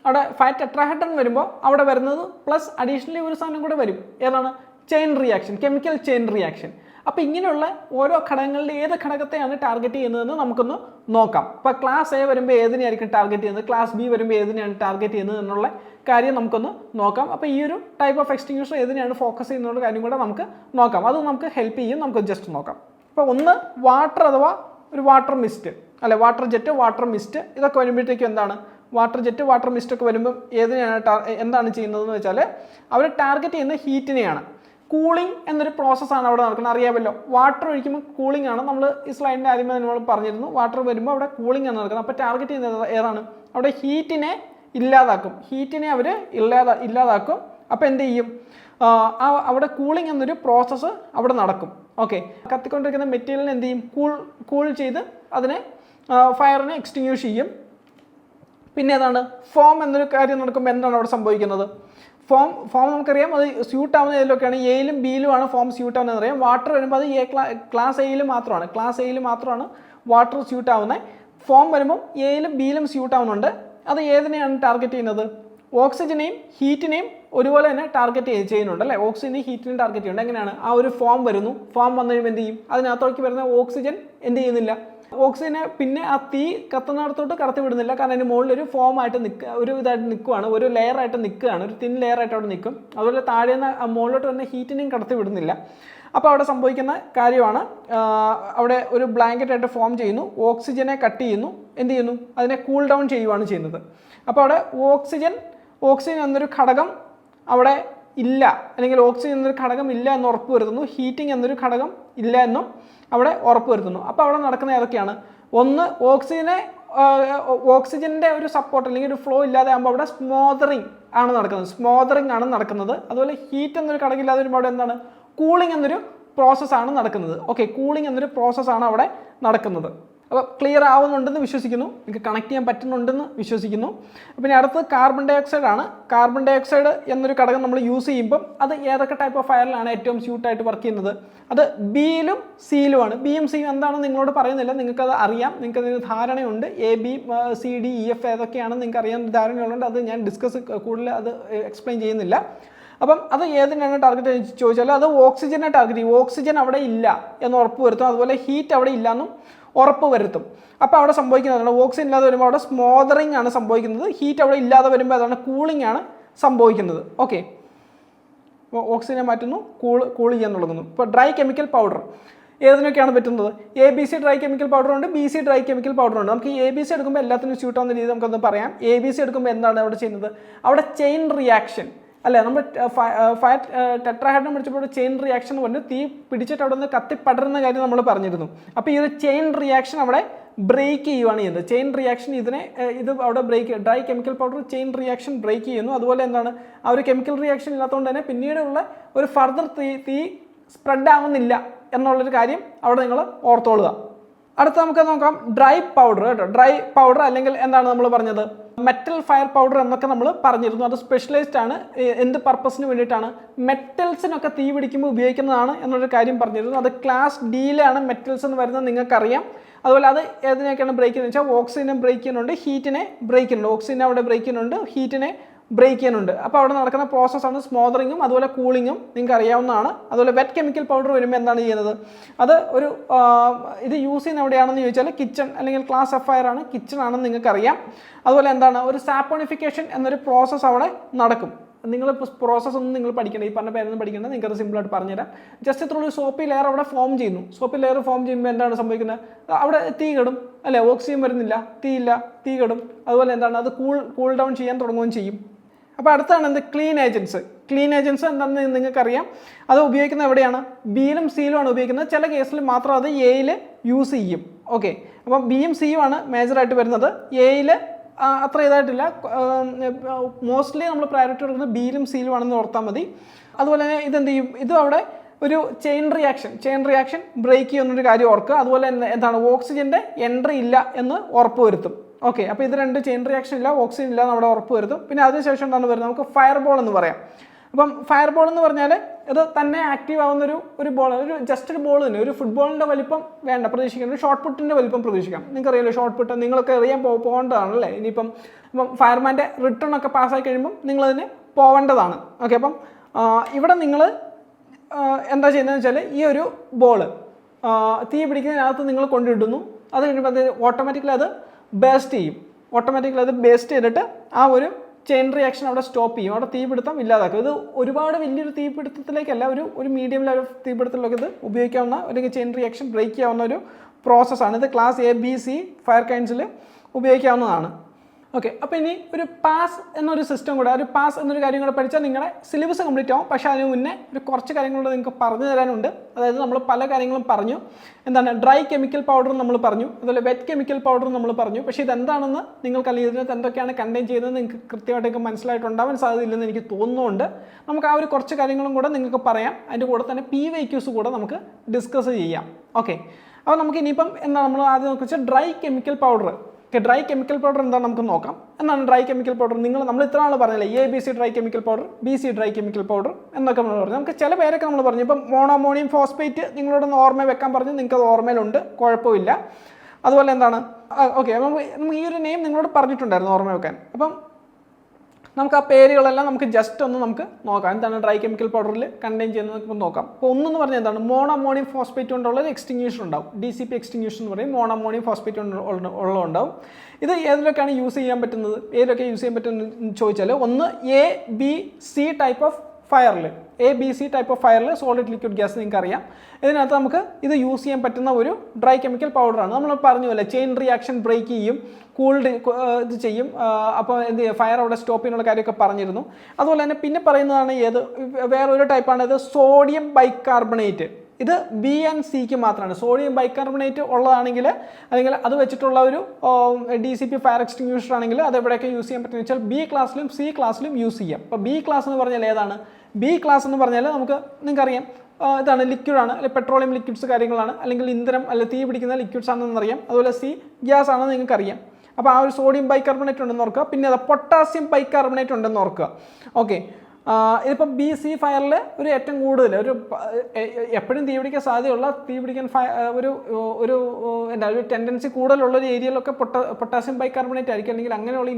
അവിടെ ഫയർ ടെട്രാഹെഡ്രൺ വരുമ്പോൾ അവിടെ വരുന്നത് പ്ലസ് അഡീഷണലി ഒരു സാധനം കൂടെ വരും. ഏതാണ്? Chain reaction, chemical chain reaction. അപ്പോൾ ഇങ്ങനെയുള്ള ഓരോ ഘടകങ്ങളുടെ ഏത് ഘടകത്തെയാണ് ടാർഗറ്റ് ചെയ്യുന്നതെന്ന് നമുക്കൊന്ന് നോക്കാം. ഇപ്പോൾ ക്ലാസ് എ വരുമ്പോൾ ഏതിനെയായിരിക്കും ടാർഗറ്റ് ചെയ്യുന്നത്, ക്ലാസ് ബി വരുമ്പോൾ ഏതിനെയാണ് ടാർഗറ്റ് ചെയ്യുന്നത് എന്നുള്ള കാര്യം നമുക്കൊന്ന് നോക്കാം. അപ്പോൾ ഈ ഒരു ടൈപ്പ് ഓഫ് എക്സ്റ്റിങ്ക്വിഷർ ഏതിനെയാണ് ഫോക്കസ് ചെയ്യുന്നുള്ള കാര്യം കൂടെ നമുക്ക് നോക്കാം. അത് നമുക്ക് ഹെൽപ്പ് ചെയ്യും. നമുക്ക് ജസ്റ്റ് നോക്കാം. ഇപ്പോൾ ഒന്ന് വാട്ടർ അഥവാ ഒരു വാട്ടർ മിസ്റ്റ് അല്ലെ, വാട്ടർ ജെറ്റ്, വാട്ടർ മിസ്റ്റ്, ഇതൊക്കെ വരുമ്പോഴത്തേക്കും എന്താണ്? വാട്ടർ ജെറ്റ്, വാട്ടർ മിസ്റ്റ് ഒക്കെ വരുമ്പോൾ എന്താണ് ചെയ്യുന്നതെന്ന് വെച്ചാൽ അവർ ടാർഗറ്റ് ചെയ്യുന്ന ഹീറ്റിനെയാണ്. കൂളിംഗ് എന്നൊരു പ്രോസസ്സാണ് അവിടെ നടക്കുന്നത്, അറിയാമല്ലോ. വാട്ടർ ഒഴിക്കുമ്പോൾ കൂളിംഗ് ആണ്. നമ്മൾ ഈ സ്ലൈഡിൻ്റെ ആദ്യമേ നമ്മൾ പറഞ്ഞിരുന്നു, വാട്ടർ വരുമ്പോൾ അവിടെ കൂളിംഗ് ആണ് നടക്കുന്നത്. അപ്പോൾ ടാർഗറ്റ് ചെയ്യുന്നത് ഏതാണ്? അവിടെ ഹീറ്റിനെ ഇല്ലാതാക്കും. അവർ ഇല്ലാതാക്കും. അപ്പോൾ എന്ത് ചെയ്യും? അവിടെ കൂളിംഗ് എന്നൊരു പ്രോസസ്സ് അവിടെ നടക്കും. ഓക്കെ, കത്തിക്കൊണ്ടിരിക്കുന്ന മെറ്റീരിയലിനെ എന്ത് ചെയ്യും? കൂൾ ചെയ്ത് അതിനെ ഫയറിനെ എക്സ്റ്റിങ്ക്വിഷ് ചെയ്യും. പിന്നെ ഏതാണ്? ഫോം എന്നൊരു കാര്യം നടക്കുമ്പോൾ എന്താണ് അവിടെ സംഭവിക്കുന്നത്? ഫോം നമുക്കറിയാം, അത് സ്യൂട്ട് ആവുന്ന ഏതിലൊക്കെയാണ്? എയിലും ബിയിലുമാണ് ഫോം സ്യൂട്ട് ആവുന്നതെന്ന് അറിയാം. വാട്ടർ വരുമ്പോൾ അത് ക്ലാസ് എയിൽ മാത്രമാണ് വാട്ടർ സ്യൂട്ട് ആവുന്നത്. ഫോം വരുമ്പോൾ എയിലും ബിയിലും സ്യൂട്ട് ആവുന്നുണ്ട്. അത് ഏതിനെയാണ് ടാർഗറ്റ് ചെയ്യുന്നത്? ഓക്സിജനെയും ഹീറ്റിനെയും ഒരുപോലെ തന്നെ ടാർഗറ്റ് ചെയ്യുന്നുണ്ട് അല്ലേ. ഓക്സിജനെയും ഹീറ്റിനെയും ടാർഗറ്റ് ചെയ്യുന്നുണ്ട്. എങ്ങനെയാണ്? ആ ഒരു ഫോം വരുന്നു. ഫോം വന്നു കഴിയുമ്പോൾ എന്ത് ചെയ്യും? അതിനകത്തേക്ക് വരുന്ന ഓക്സിജൻ എന്ത് ചെയ്യുന്നില്ല? ഓക്സിജനെ പിന്നെ ആ തീ കത്തുന്നിടത്തോട്ട് കടത്തി വിടുന്നില്ല. കാരണം അതിന് മുകളിൽ ഒരു ഫോമായിട്ട് ഇതായിട്ട് നിൽക്കുകയാണ്, ഒരു ലെയറായിട്ട് നിൽക്കുകയാണ്, ഒരു തിൻ ലെയറായിട്ട് അവിടെ നിൽക്കും. അതുപോലെ താഴെ നിന്ന് മുകളിലോട്ട് വരുന്ന ഹീറ്റിനെയും കടത്തി വിടുന്നില്ല. അപ്പോൾ അവിടെ സംഭവിക്കുന്ന കാര്യമാണ്, അവിടെ ഒരു ബ്ലാങ്കറ്റായിട്ട് ഫോം ചെയ്യുന്നു, ഓക്സിജനെ കട്ട് ചെയ്യുന്നു, എന്ത് ചെയ്യുന്നു? അതിനെ കൂൾ ഡൗൺ ചെയ്യുകയാണ് ചെയ്യുന്നത്. അപ്പോൾ അവിടെ ഓക്സിജൻ എന്നൊരു ഘടകം അവിടെ ഇല്ല, അല്ലെങ്കിൽ ഓക്സിജൻ എന്നൊരു ഘടകം ഇല്ല എന്ന് ഉറപ്പ് വരുത്തുന്നു. ഹീറ്റിംഗ് എന്നൊരു ഘടകം ഇല്ല എന്നും അവിടെ ഉറപ്പ് വരുത്തുന്നു. അപ്പോൾ അവിടെ നടക്കുന്ന ഏതൊക്കെയാണ്? ഒന്ന്, ഓക്സിജനെ ഓക്സിജൻ്റെ ഒരു സപ്പോർട്ട് അല്ലെങ്കിൽ ഒരു ഫ്ലോ ഇല്ലാതെ ആകുമ്പോൾ അവിടെ സ്മോദറിങ് ആണ് നടക്കുന്നത്. അതുപോലെ ഹീറ്റ് എന്നൊരു ഘടകമില്ലാതെ വരുമ്പോൾ അവിടെ എന്താണ് കൂളിംഗ് എന്നൊരു പ്രോസസ്സാണ് നടക്കുന്നത്. ഓക്കെ, കൂളിംഗ് എന്നൊരു പ്രോസസ്സാണ് അവിടെ നടക്കുന്നത്. അപ്പോൾ ക്ലിയർ ആവുന്നുണ്ടെന്ന് വിശ്വസിക്കുന്നു, നിങ്ങൾക്ക് കണക്ട് ചെയ്യാൻ പറ്റുന്നുണ്ടെന്ന് വിശ്വസിക്കുന്നു. പിന്നെ അടുത്തത് കാർബൺ ഡൈ ഓക്സൈഡ് ആണ്. കാർബൺ ഡൈ ഓക്സൈഡ് എന്നൊരു ഘടകം നമ്മൾ യൂസ് ചെയ്യുമ്പം അത് ഏതൊക്കെ ടൈപ്പ് ഓഫ് ഫയറിലാണ് ഏറ്റവും സ്യൂട്ടായിട്ട് വർക്ക് ചെയ്യുന്നത്? അത് ബിയിലും സിയിലുമാണ്. ബിയും സിയും എന്താണെന്ന് നിങ്ങളോട് പറയുന്നില്ല, നിങ്ങൾക്കത് അറിയാം, നിങ്ങൾക്കതിന് ധാരണയുണ്ട്. A B C D E F ഏതൊക്കെയാണെന്ന് നിങ്ങൾക്ക് അറിയാൻ ധാരണയുള്ളതുകൊണ്ട് അത് ഞാൻ കൂടുതൽ അത് എക്സ്പ്ലെയിൻ ചെയ്യുന്നില്ല. അപ്പം അത് ഏതിനാണ് ടാർഗറ്റ് ചോദിച്ചാൽ അത് ഓക്സിജനെ ടാർഗറ്റ് ചെയ്യും. ഓക്സിജൻ അവിടെ ഇല്ല എന്ന് ഉറപ്പ് വരുത്തും, അതുപോലെ ഹീറ്റ് അവിടെ ഇല്ല എന്നും ഉറപ്പ് വരുത്തും. അപ്പോൾ അവിടെ സംഭവിക്കുന്നതാണ് ഓക്സിജൻ ഇല്ലാതെ വരുമ്പോൾ അവിടെ സ്മോദറിങ് ആണ് സംഭവിക്കുന്നത്. ഹീറ്റ് അവിടെ ഇല്ലാതെ വരുമ്പോൾ അതാണ് കൂളിംഗ് ആണ് സംഭവിക്കുന്നത്. ഓക്കെ, ഓക്സിജനെ മാറ്റുന്നു, കൂൾ ചെയ്യാൻ തുടങ്ങുന്നു. ഇപ്പോൾ ഡ്രൈ കെമിക്കൽ പൗഡർ ഏതിനൊക്കെയാണ് പറ്റുന്നത്? A B C dry chemical powder ഉണ്ട്, B C dry chemical powder ഉണ്ട്. നമുക്ക് എ ബി സി എടുക്കുമ്പോൾ എല്ലാത്തിനും സ്യൂട്ട് ആവുന്ന രീതി നമുക്കൊന്ന് പറയാം. എ ബി സി എടുക്കുമ്പോൾ എന്താണ് അവിടെ ചെയ്യുന്നത്? അവിടെ ചെയിൻ റിയാക്ഷൻ അല്ലേ, നമ്മൾ ഫയർ ടെട്രാഹൈഡ്രജൻ പിടിച്ചപ്പോൾ ചെയിൻ റിയാക്ഷൻ കൊണ്ട് തീ പിടിച്ചിട്ട് അവിടെ നിന്ന് കത്തിപ്പടരുന്ന കാര്യം നമ്മൾ പറഞ്ഞിരുന്നു. അപ്പോൾ ഈ ഒരു ചെയിൻ റിയാക്ഷൻ അവിടെ ബ്രേക്ക് ചെയ്യുകയാണ് ചെയ്യുന്നത്. ചെയിൻ റിയാക്ഷൻ ഇത് അവിടെ break, dry chemical powder chain reaction break ചെയ്യുന്നു. അതുപോലെ എന്താണ് ആ ഒരു കെമിക്കൽ റിയാക്ഷൻ ഇല്ലാത്തതുകൊണ്ട് തന്നെ പിന്നീടുള്ള ഒരു ഫർദർ തീ സ്പ്രെഡ് ആവുന്നില്ല എന്നുള്ളൊരു കാര്യം അവിടെ നിങ്ങൾ ഓർത്തോളുക. അടുത്ത നമുക്ക് നോക്കാം ഡ്രൈ പൗഡർ കേട്ടോ. ഡ്രൈ പൗഡർ അല്ലെങ്കിൽ എന്താണ് നമ്മൾ പറഞ്ഞത്? മെറ്റൽ ഫയർ പൗഡർ എന്നൊക്കെ നമ്മൾ പറഞ്ഞിരുന്നു. അത് സ്പെഷ്യലൈസ്ഡ് ആണ്. എന്ത് പർപ്പസിന് വേണ്ടിയിട്ടാണ്? മെറ്റൽസിനൊക്കെ തീ പിടിക്കുമ്പോൾ ഉപയോഗിക്കുന്നതാണ് എന്നൊരു കാര്യം പറഞ്ഞിരുന്നു. അത് ക്ലാസ് ഡിയിലാണ് മെറ്റൽസ് എന്ന് വരുന്നത്, നിങ്ങൾക്കറിയാം. അതുപോലെ അത് ഏതിനൊക്കെയാണ് ബ്രേക്ക് ചെയ്യുന്നത് വെച്ചാൽ ഓക്സിജനെ ബ്രേക്ക് ചെയ്യുന്നുണ്ട്, ഹീറ്റിനെ ബ്രേക്ക് ചെയ്യുന്നുണ്ട്. ഓക്സിജനെ അവിടെ ബ്രേക്ക് ചെയ്യുന്നുണ്ട്, ഹീറ്റിനെ ബ്രേക്ക് ചെയ്യുന്നുണ്ട്. അപ്പോൾ അവിടെ നടക്കുന്ന പ്രോസസ്സാണ് സ്മോദറിങ്ങും അതുപോലെ കൂളിങ്ങും, നിങ്ങൾക്ക് അറിയാവുന്നതാണ്. അതുപോലെ വെറ്റ് കെമിക്കൽ പൗഡർ വരുമ്പോൾ എന്താണ് ചെയ്യുന്നത്? അത് ഒരു ഇത് യൂസ് ചെയ്യുന്ന എവിടെയാണെന്ന് ചോദിച്ചാൽ കിച്ചൺ അല്ലെങ്കിൽ ക്ലാസ് ഓഫ് ഫയർ ആണ്, കിച്ചൺ ആണെന്ന് നിങ്ങൾക്കറിയാം. അതുപോലെ എന്താണ് ഒരു സാപ്പോണിഫിക്കേഷൻ എന്നൊരു പ്രോസസ്സ് അവിടെ നടക്കും. നിങ്ങൾ പ്രോസസ്സ് ഒന്നും നിങ്ങൾ പഠിക്കേണ്ട, ഈ പറഞ്ഞ പേരൊന്നും പഠിക്കേണ്ട, നിങ്ങൾക്കത് സിമ്പിളായിട്ട് പറഞ്ഞുതരാം. ജസ്റ്റ് ഇത്ര ഒരു സോപ്പി ലെയർ അവിടെ ഫോം ചെയ്യുന്നു. സോപ്പി ലെയർ ഫോം ചെയ്യുമ്പോൾ എന്താണ് സംഭവിക്കുന്നത്? അവിടെ തീ കെടും അല്ലേ, ഓക്സിജൻ വരുന്നില്ല, തീ കെടും. അതുപോലെ എന്താണ് അത് കൂൾ ഡൗൺ ചെയ്യാൻ തുടങ്ങുകയും ചെയ്യും. അപ്പോൾ അടുത്താണ് എന്ത്? Clean agents. ക്ലീൻ ഏജൻസ് എന്താണെന്ന് നിങ്ങൾക്കറിയാം. അത് ഉപയോഗിക്കുന്നത് എവിടെയാണ്? ബിയിലും സിയിലുമാണ് ഉപയോഗിക്കുന്നത്. ചില കേസിൽ മാത്രം അത് എയിൽ യൂസ് ചെയ്യും. ഓക്കെ, അപ്പം ബിയും സിയും ആണ് മേജറായിട്ട് വരുന്നത്. എയിൽ അത്ര ഇതായിട്ടില്ല. മോസ്റ്റ്ലി നമ്മൾ പ്രയോറിറ്റി കൊടുക്കുന്നത് ബിയിലും സിയിലും ആണെന്ന് ഓർത്താൽ മതി. അതുപോലെ തന്നെ ഇതെന്ത് ചെയ്യും? ഇതും അവിടെ ഒരു ചെയിൻ റിയാക്ഷൻ ബ്രേക്ക് ചെയ്യുന്നൊരു കാര്യം ഓർക്കുക. അതുപോലെ എന്താണ് ഓക്സിജൻ്റെ എൻട്രി ഇല്ല എന്ന് ഉറപ്പ് വരുത്തും. ഓക്കെ, അപ്പോൾ ഇത് രണ്ട് ചെയിൻ റിയാക്ഷൻ ഇല്ല, ഓക്സിജൻ ഇല്ല നമ്മുടെ ഉറപ്പ് വരുത്തും. പിന്നെ അതിനുശേഷം എന്താണ് വരുന്നത്? നമുക്ക് ഫയർ ബോൾ എന്ന് പറയാം. അപ്പം ഫയർ ബോൾ എന്ന് പറഞ്ഞാൽ ഇത് തന്നെ ആക്റ്റീവ് ആവുന്ന ഒരു ബോൾ, ജസ്റ്റ് ഒരു ബോൾ തന്നെ, ഒരു ഫുട്ബോളിൻ്റെ വലിപ്പം വേണ്ട പ്രതീക്ഷിക്കാം, ഒരു ഷോർട്ട് പുട്ടിൻ്റെ വലിപ്പം പ്രതീക്ഷിക്കാം. നിങ്ങൾക്കറിയാലോ ഷോർട്ട് പുട്ട്, നിങ്ങളൊക്കെ അറിയാൻ പോകേണ്ടതാണല്ലേ. ഇനിയിപ്പം ഫയർമാൻ്റെ റിട്ടേൺ ഒക്കെ പാസ്സായി കഴിയുമ്പം നിങ്ങളതിന് പോവേണ്ടതാണ്. ഓക്കെ, അപ്പം ഇവിടെ നിങ്ങൾ എന്താ ചെയ്യുന്നതെന്ന് വെച്ചാൽ ഈ ഒരു ബോള് തീ പിടിക്കുന്നതിനകത്ത് നിങ്ങൾ കൊണ്ടിടുന്നു. അത് കഴിയുമ്പോൾ അത് ഓട്ടോമാറ്റിക്കലി അത് ബേസ്റ്റ് ചെയ്തിട്ട് ആ ഒരു ചെയിൻ റിയാക്ഷൻ അവിടെ സ്റ്റോപ്പ് ചെയ്യും. അവിടെ തീപിടുത്തം ഇല്ലാതാക്കും. ഇത് ഒരുപാട് വലിയൊരു തീപിടുത്തത്തിലേക്കല്ല, ഒരു മീഡിയം ലെവൽ തീപിടുത്തത്തിലൊക്കെ ഇത് ഉപയോഗിക്കാവുന്ന അല്ലെങ്കിൽ ചെയിൻ റിയാക്ഷൻ ബ്രേക്ക് ചെയ്യാവുന്ന ഒരു പ്രോസസ്സാണ്. ഇത് class A B C fire കൈൻഡ്സിൽ ഉപയോഗിക്കാവുന്നതാണ്. ഓക്കെ, അപ്പോൾ ഇനി ഒരു പാസ് എന്നൊരു സിസ്റ്റം കൂടെ, ഒരു പാസ് എന്നൊരു കാര്യം കൂടെ പഠിച്ചാൽ നിങ്ങളുടെ സിലബസ് കംപ്ലീറ്റ് ആവും. പക്ഷേ അതിന് മുന്നേ ഒരു കുറച്ച് കാര്യങ്ങളൂടെ നിങ്ങൾക്ക് പറഞ്ഞു തരാനുണ്ട്. അതായത് നമ്മൾ പല കാര്യങ്ങളും പറഞ്ഞു. എന്താണ് ഡ്രൈ കെമിക്കൽ പൗഡർ നമ്മൾ പറഞ്ഞു, അതുപോലെ വെറ്റ് കെമിക്കൽ പൗഡർ നമ്മൾ പറഞ്ഞു. പക്ഷേ ഇതെന്താണെന്ന് നിങ്ങൾക്കറിയാം, ഇതിനകത്ത് എന്തൊക്കെയാണ് കണ്ടെയ്ൻ ചെയ്യുന്നത് നിങ്ങൾക്ക് കൃത്യമായിട്ടൊക്കെ മനസ്സിലായിട്ടുണ്ടാവാൻ സാധ്യതയില്ലെന്ന് എനിക്ക് തോന്നുന്നുണ്ട്. നമുക്ക് ആ ഒരു കുറച്ച് കാര്യങ്ങളും കൂടെ നിങ്ങൾക്ക് പറയാം. അതിൻ്റെ കൂടെ തന്നെ PYQs കൂടെ നമുക്ക് ഡിസ്കസ് ചെയ്യാം. ഓക്കെ, അപ്പോൾ നമുക്ക് ഇനിയിപ്പം എന്താണ് നമ്മൾ ആദ്യം നോക്കിച്ചാൽ dry chemical powder. Dry chemical powder എന്താണ് നമുക്ക് നോക്കാം. എന്താണ് ഡ്രൈ കെമിക്കൽ പൗഡർ? നമ്മൾ ഇത്ര നാൾ പറഞ്ഞില്ലേ, ABC dry chemical powder, BC dry chemical powder എന്നൊക്കെ നമ്മൾ പറഞ്ഞു. നമുക്ക് ചില പേരൊക്കെ നമ്മൾ പറഞ്ഞു. ഇപ്പം മോണോമോണിയം ഫോസ്ഫേറ്റ് നിങ്ങളോടൊന്ന് ഓർമ്മ വെക്കാൻ പറഞ്ഞു, നിങ്ങൾക്ക് അത് ഓർമ്മയിലുണ്ട്, കുഴപ്പമില്ല. അതുപോലെ എന്താണ് ഓക്കെ, നമുക്ക് ഈ ഒരു നെയിം നിങ്ങളോട് പറഞ്ഞിട്ടുണ്ടായിരുന്നു ഓർമ്മ വെക്കാൻ. അപ്പം നമുക്ക് ആ പേരുകളെല്ലാം നമുക്ക് ജസ്റ്റ് ഒന്ന് നമുക്ക് നോക്കാം. എന്താണ് ഡ്രൈ കെമിക്കൽ പൗഡറിൽ കണ്ടെയ്ൻ ചെയ്യുന്നത് നോക്കാം. അപ്പോൾ ഒന്നെന്ന് പറഞ്ഞാൽ എന്താണ് മോണോമോണിയം ഫോസ്ഫേറ്റ് കൊണ്ടുള്ള ഒരു എക്സ്റ്റിങ്യൂഷൻ ഉണ്ടാവും. DCP എക്സ്റ്റിങ്യൂഷൻ എന്ന് പറയും. മോണോമോണിയം ഫോസ്ഫേറ്റ് ഉള്ളതുണ്ടാവും. ഇത് ഏതിലൊക്കെയാണ് യൂസ് ചെയ്യാൻ പറ്റുന്നത്? ഏതൊക്കെ യൂസ് ചെയ്യാൻ പറ്റുന്നത് ചോദിച്ചാൽ ഒന്ന് ABC ടൈപ്പ് ഓഫ് ഫയറിൽ, ABC ടൈപ്പ് ഓഫ് ഫയറിൽ സോളിഡ് ലിക്വിഡ് ഗ്യാസ് നിങ്ങൾക്ക് അറിയാം. ഇതിനകത്ത് നമുക്ക് ഇത് യൂസ് ചെയ്യാൻ പറ്റുന്ന ഒരു ഡ്രൈ കെമിക്കൽ പൗഡറാണ്. നമ്മൾ പറഞ്ഞു അല്ലേ, ചെയിൻ റിയാക്ഷൻ ബ്രേക്ക് ചെയ്യും, ഇത് ചെയ്യും. അപ്പോൾ എന്ത് ചെയ്യും, ഫയർ അവിടെ സ്റ്റോപ്പ് ചെയ്യാനുള്ള കാര്യമൊക്കെ പറഞ്ഞിരുന്നു. അതുപോലെ തന്നെ പിന്നെ പറയുന്നതാണ് വേറൊരു ടൈപ്പാണ് ഇത് സോഡിയം ബൈകാർബണേറ്റ്. ഇത് ബി ആൻഡ് സിക്ക് മാത്രമാണ്. സോഡിയം ബൈകാർബണേറ്റ് ഉള്ളതാണെങ്കിൽ അല്ലെങ്കിൽ അത് വെച്ചിട്ടുള്ള ഒരു DCP ഫയർ എക്സ്റ്റിങ്യൂഷർ ആണെങ്കിൽ അത് എവിടെയൊക്കെ യൂസ് ചെയ്യാൻ പറ്റുമെന്ന് വെച്ചാൽ ബി ക്ലാസ്സിലും സി ക്ലാസ്സിലും യൂസ് ചെയ്യാം. അപ്പോൾ ബി ക്ലാസ് എന്ന് പറഞ്ഞാൽ ഏതാണ്? ബി ക്ലാസ് എന്ന് പറഞ്ഞാൽ നമുക്ക് നിങ്ങൾക്കറിയാം ഇതാണ് ലിക്വിഡാണ്, അല്ലെങ്കിൽ പെട്രോളിയം ലിക്വിഡ്സ് കാര്യങ്ങളാണ്, അല്ലെങ്കിൽ ഇന്ധനം അല്ലെങ്കിൽ തീ പിടിക്കുന്ന ലിക്വിഡ്സ് ആണെന്ന് അറിയാം. അതുപോലെ സി ഗ്യാസ് ആണെന്ന് നിങ്ങൾക്കറിയാം. അപ്പോൾ ആ ഒരു സോഡിയം ബൈകാർബണേറ്റ് ഉണ്ടെന്ന് ഓർക്കുക. പിന്നെ അത് പൊട്ടാസ്യം ബൈകാർബണേറ്റ് ഉണ്ടെന്ന് ഓർക്കുക. ഓക്കെ, ഇതിപ്പോൾ BC ഫയറിൽ ഒരു ഏറ്റവും കൂടുതൽ ഒരു എപ്പോഴും തീ പിടിക്കാൻ സാധ്യതയുള്ള തീ പിടിക്കാൻ ഒരു എന്താ ഒരു ടെൻഡൻസി കൂടുതലുള്ള ഒരു ഏരിയയിലൊക്കെ പൊട്ടാസ്യം ബൈകാർബണേറ്റ് ആയിരിക്കും. അല്ലെങ്കിൽ അങ്ങനെയുള്ള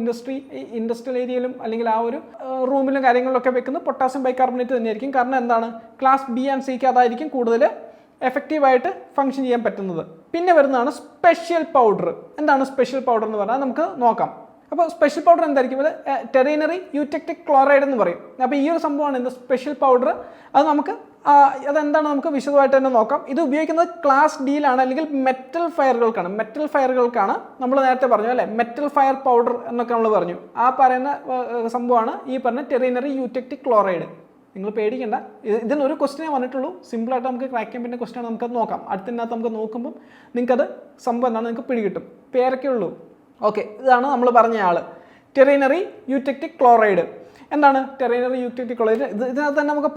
ഇൻഡസ്ട്രിയൽ ഏരിയയിലും അല്ലെങ്കിൽ ആ ഒരു റൂമിലും കാര്യങ്ങളിലൊക്കെ വെക്കുന്നത് പൊട്ടാസ്യം ബൈകാർബണേറ്റ് തന്നെയായിരിക്കും. കാരണം എന്താണ്, ക്ലാസ് ബി ആൻഡ് സിക്ക് അതായിരിക്കും കൂടുതൽ എഫക്റ്റീവായിട്ട് ഫംഗ്ഷൻ ചെയ്യാൻ പറ്റുന്നത്. പിന്നെ വരുന്നതാണ് സ്പെഷ്യൽ പൗഡർ. എന്താണ് സ്പെഷ്യൽ പൗഡർ എന്ന് പറഞ്ഞാൽ നമുക്ക് നോക്കാം. അപ്പോൾ സ്പെഷ്യൽ പൗഡർ എന്തായിരിക്കും? അത് ടെറിനറി യൂറ്റക്റ്റിക് ക്ലോറൈഡ് എന്ന് പറയും. അപ്പോൾ ഈ ഒരു സംഭവമാണ് എന്ത് സ്പെഷ്യൽ പൗഡർ. അത് നമുക്ക് അതെന്താണ് നമുക്ക് വിശദമായിട്ട് തന്നെ നോക്കാം. ഇത് ഉപയോഗിക്കുന്നത് ക്ലാസ് ഡിയിലാണ്, അല്ലെങ്കിൽ മെറ്റൽ ഫയറുകൾക്കാണ്. മെറ്റൽ ഫയറുകൾക്കാണ് നമ്മൾ നേരത്തെ പറഞ്ഞു അല്ലേ, മെറ്റൽ ഫയർ പൗഡർ എന്നൊക്കെ നമ്മൾ പറഞ്ഞു. ആ പറയുന്ന സംഭവമാണ് ഈ പറഞ്ഞ ടെറിനറി യൂറ്റക്റ്റിക് ക്ലോറൈഡ്. നിങ്ങൾ പേടിക്കേണ്ട, ഇതിനൊരു ക്വസ്റ്റ്യനേ വന്നിട്ടുള്ളൂ. സിമ്പിളായിട്ട് നമുക്ക് ക്രാക്ക് ചെയ്യാൻ പറ്റുന്ന ക്വസ്റ്റ്യൻ നമുക്കത് നോക്കാം. അടുത്തതിനകത്ത് നമുക്ക് നോക്കുമ്പം നിങ്ങൾക്കത് സംഭവം എന്താണ് നിങ്ങൾക്ക് പിടികിട്ടും. പേരൊക്കെ ഉള്ളൂ. ഓക്കെ, ഇതാണ് നമ്മൾ പറഞ്ഞ ആൾ, ടെറിനറി യൂറ്റക്റ്റിക് ക്ലോറൈഡ്. എന്താണ് ടെറിനറി യൂറ്റക്റ്റിക് ക്ലോറൈഡ്? ഇതിനകത്ത് തന്നെ നമുക്ക്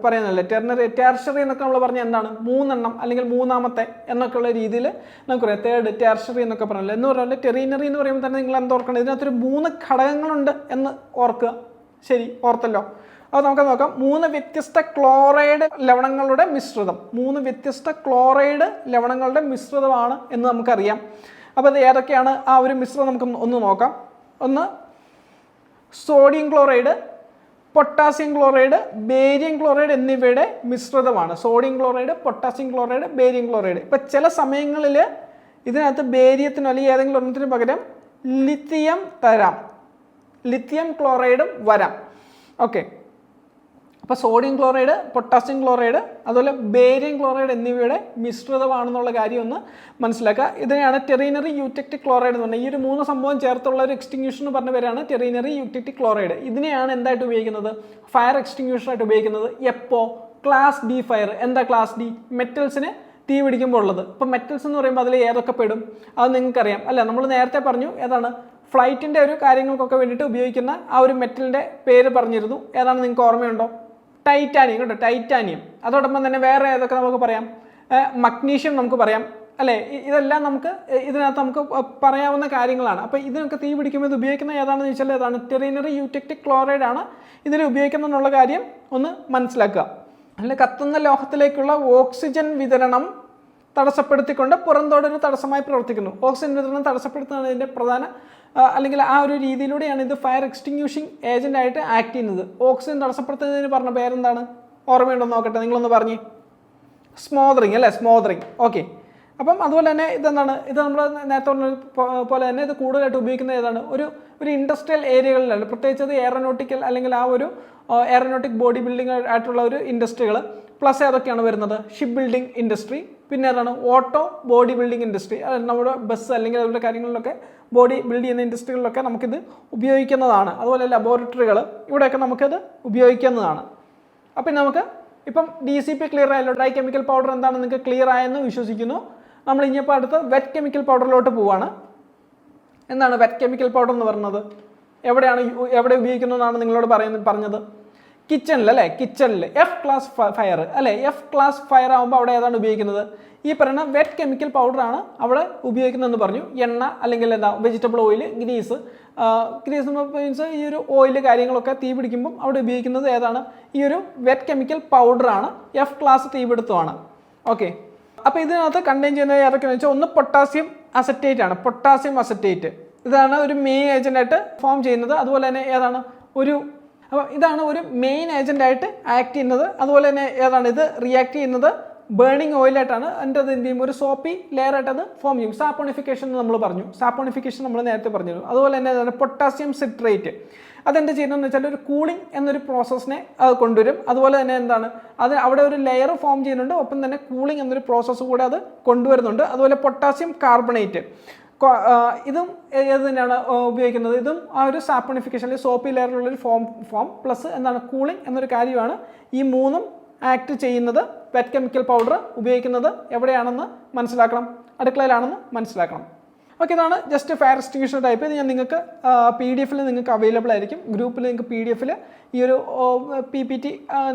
പറയാനല്ലേ ടെർഷറി എന്നൊക്കെ നമ്മൾ പറഞ്ഞാൽ എന്താണ്, 3 എണ്ണം അല്ലെങ്കിൽ മൂന്നാമത്തെ എന്നൊക്കെയുള്ള രീതിയിൽ നമുക്കറിയാം. തേർഡ് ടെർഷറി എന്നൊക്കെ പറഞ്ഞല്ലോ. എന്ന് പറഞ്ഞാൽ ടെറിനറി എന്ന് പറയുമ്പോൾ തന്നെ നിങ്ങൾ എന്തോർക്കണം, ഇതിനകത്തൊരു 3 ഘടകങ്ങളുണ്ട് എന്ന് ഓർക്കുക. ശരി, ഓർത്തല്ലോ. അത് നമുക്ക് നോക്കാം. 3 വ്യത്യസ്ത ക്ലോറൈഡ് ലവണങ്ങളുടെ മിശ്രിതം, 3 വ്യത്യസ്ത ക്ലോറൈഡ് ലവണങ്ങളുടെ മിശ്രിതമാണ് എന്ന് നമുക്കറിയാം. അപ്പോൾ അത് ഏതൊക്കെയാണ് ആ ഒരു മിശ്രിതം നമുക്ക് ഒന്ന് നോക്കാം. ഒന്ന് sodium chloride, potassium chloride, barium chloride എന്നിവയുടെ മിശ്രിതമാണ്. Sodium chloride, potassium chloride, barium chloride. ഇപ്പം ചില സമയങ്ങളിൽ ഇതിനകത്ത് ബേരിയത്തിനോ അല്ലെങ്കിൽ ഏതെങ്കിലും ഒരെണ്ണത്തിന് പകരം ലിത്തിയം തരാം, ലിത്തിയം ക്ലോറൈഡും വരാം. ഓക്കെ, അപ്പോൾ സോഡിയം ക്ലോറൈഡ്, പൊട്ടാസ്യം ക്ലോറൈഡ്, അതുപോലെ ബേരിയം ക്ലോറൈഡ് എന്നിവയുടെ മിശ്രിതമാണെന്നുള്ള കാര്യം ഒന്ന് മനസ്സിലാക്കുക. ഇതിനെയാണ് ടെറിനറി യൂറ്റക്റ്റിക് ക്ലോറൈഡ് എന്ന് പറഞ്ഞാൽ. ഈ ഒരു 3 സംഭവം ചേർത്തുള്ള ഒരു എക്സ്റ്റിങ്യൂഷൻ എന്ന് പറഞ്ഞ പേരാണ് ടെറിനറി യൂറ്റക്റ്റിക് ക്ലോറൈഡ്. ഇതിനെയാണ് എന്തായിട്ട് ഉപയോഗിക്കുന്നത്, ഫയർ എക്സ്റ്റിങ്യൂഷനായിട്ട് ഉപയോഗിക്കുന്നത്. എപ്പോൾ? Class D fire. എന്താ ക്ലാസ് ഡി? മെറ്റൽസിന് തീ പിടിക്കുമ്പോൾ ഉള്ളത്. ഇപ്പോൾ മെറ്റൽസ് എന്ന് പറയുമ്പോൾ അതിൽ ഏതൊക്കെ പെടും അത് നിങ്ങൾക്കറിയാം അല്ല. നമ്മൾ നേരത്തെ പറഞ്ഞു ഏതാണ്, ഫ്ലൈറ്റിൻ്റെ ഒരു കാര്യങ്ങൾക്കൊക്കെ വേണ്ടിയിട്ട് ഉപയോഗിക്കുന്ന ആ ഒരു മെറ്റലിൻ്റെ പേര് പറഞ്ഞിരുന്നു. ഏതാണ് നിങ്ങൾക്ക് ഓർമ്മയുണ്ടോ? ടൈറ്റാനിയം. കേട്ടോ, ടൈറ്റാനിയം. അതോടൊപ്പം തന്നെ വേറെ ഏതൊക്കെ നമുക്ക് പറയാം, മഗ്നീഷ്യം നമുക്ക് പറയാം അല്ലേ. ഇതെല്ലാം നമുക്ക് ഇതിനകത്ത് നമുക്ക് പറയാവുന്ന കാര്യങ്ങളാണ്. അപ്പോൾ ഇതിനൊക്കെ തീ പിടിക്കുമ്പോൾ ഇത് ഉപയോഗിക്കുന്ന ഏതാണെന്ന് ചോദിച്ചാൽ ഏതാണ്, ടെറിനറി യൂറ്റക്റ്റിക് ക്ലോറൈഡ് ആണ് ഇതിൽ ഉപയോഗിക്കുന്നതെന്നുള്ള കാര്യം ഒന്ന് മനസ്സിലാക്കുക. അല്ലെ, കത്തുന്ന ലോഹത്തിലേക്കുള്ള ഓക്സിജൻ വിതരണം തടസ്സപ്പെടുത്തിക്കൊണ്ട് പുറന്തോടൊരു തടസ്സമായി പ്രവർത്തിക്കുന്നു. ഓക്സിജൻ വിതരണം തടസ്സപ്പെടുത്തുന്നതാണ് ഇതിൻ്റെ പ്രധാന അല്ലെങ്കിൽ ആ ഒരു രീതിയിലൂടെയാണ് ഇത് ഫയർ എക്സ്റ്റിങ്യൂഷിംഗ് ഏജൻ്റായിട്ട് ആക്ട് ചെയ്യുന്നത്. ഓക്സിജൻ തടസ്സപ്പെടുത്തുന്നതിന് പറഞ്ഞ പേരെന്താണ്, ഓർമ്മയുണ്ടോന്ന് നോക്കട്ടെ, നിങ്ങളൊന്ന് പറഞ്ഞേ. സ്മോദറിങ് അല്ലേ, സ്മോദറിങ്. ഓക്കെ, അപ്പം അതുപോലെ തന്നെ ഇതെന്താണ്, ഇത് നമ്മൾ നേരത്തെ പറഞ്ഞ പോലെ തന്നെ ഇത് കൂടുതലായിട്ട് ഉപയോഗിക്കുന്നത് ഏതാണ്, ഒരു ഇൻഡസ്ട്രിയൽ ഏരിയകളിലാണ്. പ്രത്യേകിച്ച് അത് എയറോനോട്ടിക്കൽ അല്ലെങ്കിൽ ആ ഒരു എയറോനോട്ടിക് ബോഡി ബിൽഡിംഗ് ആയിട്ടുള്ള ഒരു ഇൻഡസ്ട്രികൾ. പ്ലസ് ഏതൊക്കെയാണ് വരുന്നത്, ഷിപ്പ് ബിൽഡിംഗ് ഇൻഡസ്ട്രി, പിന്നെ ഏതാണ് ഓട്ടോ ബോഡി ബിൽഡിംഗ് ഇൻഡസ്ട്രി. നമ്മുടെ ബസ് അല്ലെങ്കിൽ അതുപോലെ കാര്യങ്ങളിലൊക്കെ ബോഡി ബിൽഡ് ചെയ്യുന്ന ഇൻഡസ്ട്രികളിലൊക്കെ നമുക്കിത് ഉപയോഗിക്കുന്നതാണ്. അതുപോലെ ലബോറട്ടറികൾ, ഇവിടെയൊക്കെ നമുക്കത് ഉപയോഗിക്കുന്നതാണ്. അപ്പം നമുക്ക് ഇപ്പം DCP ക്ലിയർ ആയല്ലോ. ഡ്രൈ കെമിക്കൽ പൗഡർ എന്താണ് നിങ്ങൾക്ക് ക്ലിയർ ആയെന്ന് വിശ്വസിക്കുന്നു. നമ്മൾ ഇനിയിപ്പോൾ അടുത്ത് വെറ്റ് കെമിക്കൽ പൗഡറിലോട്ട് പോവുകയാണ്. എന്താണ് വെറ്റ് കെമിക്കൽ പൗഡർ എന്ന് പറയുന്നത്, എവിടെ ഉപയോഗിക്കുന്നതെന്നാണ് നിങ്ങളോട് പറഞ്ഞത്, കിച്ചണിൽ അല്ലേ. കിച്ചണിൽ F ക്ലാസ് ഫയർ അല്ലേ. F ക്ലാസ് ഫയർ ആകുമ്പോൾ അവിടെ ഏതാണ് ഉപയോഗിക്കുന്നത്, ഈ പറയുന്ന വെറ്റ് കെമിക്കൽ പൗഡറാണ് അവിടെ ഉപയോഗിക്കുന്നതെന്ന് പറഞ്ഞു. എണ്ണ അല്ലെങ്കിൽ എന്താ വെജിറ്റബിൾ ഓയിൽ, ഗ്രീസ് മീൻസ് ഈ ഒരു ഓയിൽ കാര്യങ്ങളൊക്കെ തീ പിടിക്കുമ്പം അവിടെ ഉപയോഗിക്കുന്നത് ഏതാണ്, ഈ ഒരു വെറ്റ് കെമിക്കൽ പൗഡറാണ്. F ക്ലാസ് തീപിടുത്തമാണ്. ഓക്കെ, അപ്പോൾ ഇതിനകത്ത് കണ്ടെയ്ൻ ചെയ്യുന്നത് ഏതൊക്കെയാണെന്ന് വെച്ചാൽ ഒന്ന് പൊട്ടാസ്യം അസറ്റേറ്റ് ആണ്. പൊട്ടാസ്യം അസറ്റേറ്റ് ഇതാണ് ഒരു മെയിൻ ഏജൻ്റായിട്ട് ഫോം ചെയ്യുന്നത്. അതുപോലെ തന്നെ ഏതാണ് അപ്പോൾ ഇതാണ് ഒരു മെയിൻ ഏജൻ്റായിട്ട് ആക്ട് ചെയ്യുന്നത്. അതുപോലെ തന്നെ ഏതാണ് ഇത് റിയാക്ട് ചെയ്യുന്നത് ബേണിംഗ് ഓയിലായിട്ടാണ്. അതിൻ്റെ അത് എന്ത് ചെയ്യും, ഒരു സോപ്പി ലെയറായിട്ട് അത് ഫോം ചെയ്യും. സാപ്പോണിഫിക്കേഷൻ എന്ന് നമ്മൾ പറഞ്ഞു, സാപ്പോണിഫിക്കേഷൻ നമ്മൾ നേരത്തെ പറഞ്ഞിരുന്നു. അതുപോലെ തന്നെ ഏതാണ് പൊട്ടാസ്യം സിട്രേറ്റ്, അതെന്ത് ചെയ്യുന്നതെന്ന് വെച്ചാൽ ഒരു കൂളിംഗ് എന്നൊരു പ്രോസസ്സിനെ അത് കൊണ്ടുവരും. അതുപോലെ തന്നെ എന്താണ് അത് അവിടെ ഒരു ലെയർ ഫോം ചെയ്യുന്നുണ്ട്, ഒപ്പം തന്നെ കൂളിംഗ് എന്നൊരു പ്രോസസ്സ് കൂടെ അത് കൊണ്ടുവരുന്നുണ്ട്. അതുപോലെ പൊട്ടാസ്യം കാർബണേറ്റ്, ഇതും ഏത് തന്നെയാണ് ഉപയോഗിക്കുന്നത്, ഇതും ആ ഒരു സാപ്പോണിഫിക്കേഷൻ അല്ലെങ്കിൽ സോപ്പി ലെയറിലുള്ളൊരു ഫോം പ്ലസ് എന്താണ് കൂളിംഗ് എന്നൊരു കാര്യമാണ്. ഈ 3 ആക്ട് ചെയ്യുന്നത് വെറ്റ് കെമിക്കൽ പൗഡർ ഉപയോഗിക്കുന്നത് എവിടെയാണെന്ന് മനസ്സിലാക്കണം, അടുക്കളയിലാണെന്ന് മനസ്സിലാക്കണം. ഓക്കെ, ഇതാണ് ജസ്റ്റ് ഫയർ എക്സ്റ്റിങ്ക്വിഷർ ടൈപ്പ്. ഇത് ഞാൻ നിങ്ങൾക്ക് PDF നിങ്ങൾക്ക് അവൈലബിൾ ആയിരിക്കും. ഗ്രൂപ്പിൽ നിങ്ങൾക്ക് PDF ഈ ഒരു PPT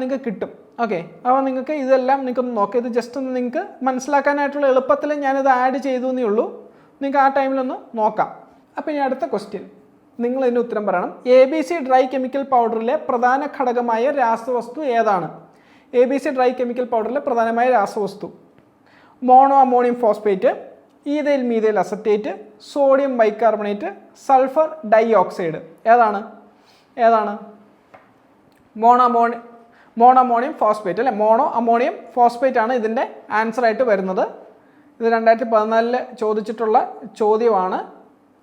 നിങ്ങൾക്ക് കിട്ടും. ഓക്കെ, അപ്പോൾ നിങ്ങൾക്ക് ഇതെല്ലാം നിങ്ങൾക്കൊന്ന് നോക്കാം. ഇത് ജസ്റ്റ് ഒന്ന് നിങ്ങൾക്ക് മനസ്സിലാക്കാനായിട്ടുള്ള എളുപ്പത്തിൽ ഞാനിത് ആഡ് ചെയ്തു എന്നേ ഉള്ളൂ. നിങ്ങൾക്ക് ആ ടൈമിലൊന്ന് നോക്കാം. അപ്പോൾ ഇനി അടുത്ത ക്വസ്റ്റ്യൻ, നിങ്ങൾ ഇതിന് ഉത്തരം പറയണം. ABC ഡ്രൈ കെമിക്കൽ പൗഡറിലെ പ്രധാന ഘടകമായ രാസവസ്തു ഏതാണ്? ABC ഡ്രൈ കെമിക്കൽ പൗഡറിലെ പ്രധാനമായ രാസവസ്തു mono ammonium phosphate, ethyl methyl acetate, sodium bicarbonate, sulphur dioxide. ഏതാണ്? മോണോ അമോണിയം ഫോസ്ഫേറ്റ് അല്ലേ? മോണോ അമോണിയം ഫോസ്ഫേറ്റ് ആണ് ഇതിൻ്റെ ആൻസർ ആയിട്ട് വരുന്നത്. ഇത് 2014 ചോദിച്ചിട്ടുള്ള ചോദ്യമാണ്.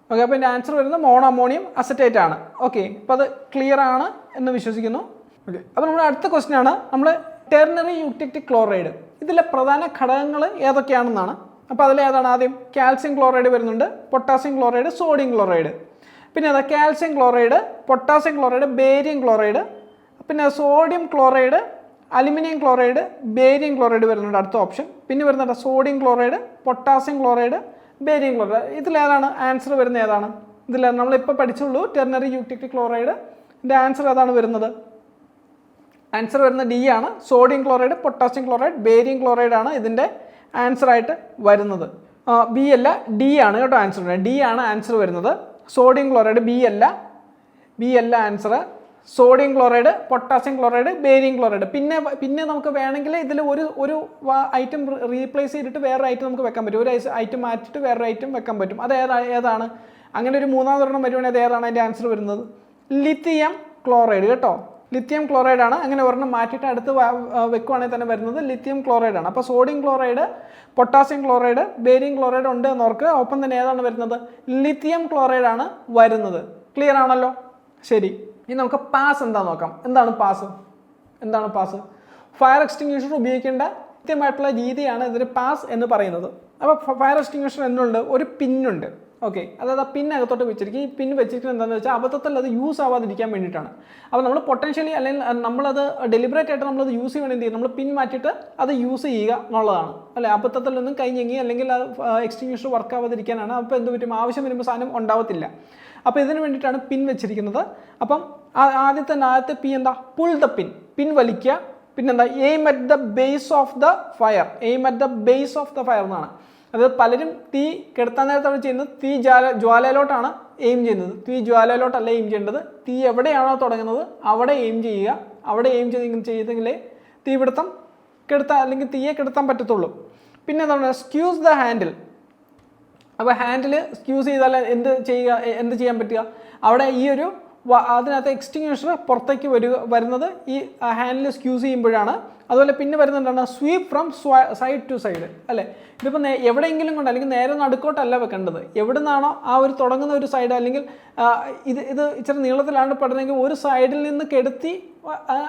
ഓക്കെ, അപ്പോൾ ഇതിൻ്റെ ആൻസർ വരുന്നത് മോണോ അമോണിയം അസറ്റേറ്റ് ആണ്. ഓക്കെ, അപ്പോൾ അത് ക്ലിയർ ആണ് എന്ന് വിശ്വസിക്കുന്നു. ഓക്കെ, അപ്പോൾ നമ്മുടെ അടുത്ത ക്വസ്റ്റ്യൻ ആണ് നമ്മൾ ടെർണറി യൂട്ടിക്റ്റിക് ക്ലോറൈഡ്. ഇതിലെ പ്രധാന ഘടകങ്ങൾ ഏതൊക്കെയാണെന്നാണ്. അപ്പോൾ അതിലേതാണ്? ആദ്യം കാൽസ്യം ക്ലോറൈഡ് വരുന്നുണ്ട്, പൊട്ടാസ്യം ക്ലോറൈഡ്, സോഡിയം ക്ലോറൈഡ്. പിന്നെ അതാ calcium chloride, potassium chloride, barium chloride, പിന്നെ sodium chloride, aluminium chloride, barium chloride വരുന്നുണ്ട് അടുത്ത ഓപ്ഷൻ. പിന്നെ വരുന്നുണ്ട് sodium chloride, potassium chloride, barium chloride. ഇതിലേതാണ് ആൻസർ വരുന്നത്? ഏതാണ് ഇതിൽ? നമ്മളിപ്പോൾ പഠിച്ചുള്ളൂ ടെർണറി യൂട്ടിക്റ്റിക് ക്ലോറൈഡ്. ഇതിൻ്റെ ആൻസർ ഏതാണ് വരുന്നത്? ആൻസർ വരുന്നത് D ആണ്. Sodium chloride, potassium chloride, barium chloride ആണ് ഇതിൻ്റെ ആൻസർ ആയിട്ട് വരുന്നത്. B അല്ല, D ആണ് കേട്ടോ ആൻസർ. D ആണ് ആൻസർ വരുന്നത്. സോഡിയം ക്ലോറൈഡ് B അല്ല answer. Sodium chloride, potassium chloride, barium chloride. പിന്നെ നമുക്ക് വേണമെങ്കിൽ ഇതിൽ ഒരു ഐറ്റം റീപ്ലേസ് ചെയ്തിട്ട് വേറൊരു ഐറ്റം നമുക്ക് വെക്കാൻ പറ്റും. ഒരു ഐറ്റം മാറ്റിയിട്ട് വേറൊരു ഐറ്റം വെക്കാൻ പറ്റും. അത് ഏതാണ്? അങ്ങനെ ഒരു മൂന്നാമതൊരെണ്ണം വരുവാണെങ്കിൽ അത് ഏതാണ് അതിൻ്റെ ആൻസർ വരുന്നത്? ലിത്തിയം ക്ലോറൈഡ് കേട്ടോ. ലിത്തിയം ക്ലോറൈഡ് ആണ്. അങ്ങനെ ഒരെണ്ണം മാറ്റിയിട്ട് അടുത്ത് വെക്കുവാണെങ്കിൽ തന്നെ വരുന്നത് ലിത്തിയം ക്ലോറൈഡ് ആണ്. അപ്പോൾ sodium chloride, potassium chloride, barium chloride ഉണ്ട് എന്നോർക്ക്. ഒപ്പം തന്നെ ഏതാണ് വരുന്നത്? ലിത്തിയം ക്ലോറൈഡ് ആണ് വരുന്നത്. ക്ലിയർ ആണല്ലോ? ശരി, ഇനി നമുക്ക് പാസ് എന്താണെന്ന് നോക്കാം. എന്താണ് പാസ്? ഫയർ എക്സ്റ്റിങ്ക്വിഷർ ഉപയോഗിക്കേണ്ട കൃത്യമായിട്ടുള്ള രീതിയാണ് ഇതിന് പാസ് എന്ന് പറയുന്നത്. അപ്പോൾ ഫയർ എക്സ്റ്റിങ്ക്വിഷർ എന്നുണ്ട് ഒരു പിന്നുണ്ട്. ഓക്കെ, അതായത് ആ പിൻ അകത്തോട്ട് വെച്ചിരിക്കും. ഈ പിൻ വെച്ചിരിക്കുന്നത് എന്താണെന്ന് വെച്ചാൽ അബദ്ധത്തിൽ അത് യൂസ് ആവാതിരിക്കാൻ വേണ്ടിയിട്ടാണ്. അപ്പോൾ നമ്മൾ പൊട്ടൻഷ്യലി അല്ലെങ്കിൽ നമ്മളത് ഡെലിബറേറ്റ് ആയിട്ട് നമ്മളത് യൂസ് ചെയ്യണം. എന്ത് ചെയ്യും? നമ്മൾ പിൻ മാറ്റിയിട്ട് അത് യൂസ് ചെയ്യുക എന്നുള്ളതാണ് അല്ലേ? അബദ്ധത്തിലൊന്നും കഴിഞ്ഞെങ്കിൽ അല്ലെങ്കിൽ അത് എക്സ്റ്റിങ്ക്വിഷർ വർക്ക് ആവാതിരിക്കാനാണ്. അപ്പോൾ എന്ത് പറ്റും? ആവശ്യം വരുമ്പോൾ സാധനം ഉണ്ടാവത്തില്ല. അപ്പോൾ ഇതിന് വേണ്ടിയിട്ടാണ് പിൻ വെച്ചിരിക്കുന്നത്. അപ്പം ആദ്യത്തെ പി എന്താ? പുൾ ദ പിൻ വലിക്കുക. പിന്നെന്താ? Aim at the base of the fire എന്നാണ്. അതായത് പലരും തീ കെടുത്താൻ നേരത്താണ് ചെയ്യുന്നത് തീ ജ്വാലയിലോട്ടാണ് എയിം ചെയ്യുന്നത്. തീ ജ്വാലയിലോട്ടല്ല എയിം ചെയ്യേണ്ടത്. തീ എവിടെയാണോ തുടങ്ങുന്നത് അവിടെ എയിം ചെയ്യുക. അവിടെ എയിം ചെയ്തെങ്കിലേ തീപിടുത്തം കെടുത്താൻ അല്ലെങ്കിൽ തീയെ കെടുത്താൻ പറ്റത്തുള്ളൂ. പിന്നെ എന്താണ്? Squeeze the handle. അപ്പോൾ ഹാൻഡിൽ സ്ക്യൂസ് ചെയ്താൽ എന്ത് ചെയ്യാൻ പറ്റുക? അവിടെ ഈ ഒരു അതിനകത്ത് എക്സ്റ്റിങ്ക്വിഷർ പുറത്തേക്ക് വരുന്നത് ഈ ഹാൻഡിൽ സ്ക്യൂസ് ചെയ്യുമ്പോഴാണ്. അതുപോലെ പിന്നെ വരുന്നതാണ് sweep from side to side അല്ലേ? ഇതിപ്പോൾ എവിടെയെങ്കിലും കൊണ്ട് അല്ലെങ്കിൽ നേരെ നടുക്കോട്ടല്ല വെക്കേണ്ടത്. എവിടെ നിന്നാണോ ആ ഒരു തുടങ്ങുന്ന ഒരു സൈഡ് അല്ലെങ്കിൽ ഇത് ഇച്ചിരി നീളത്തിലാണ് പെടുന്നെങ്കിൽ ഒരു സൈഡിൽ നിന്ന് കെടുത്തി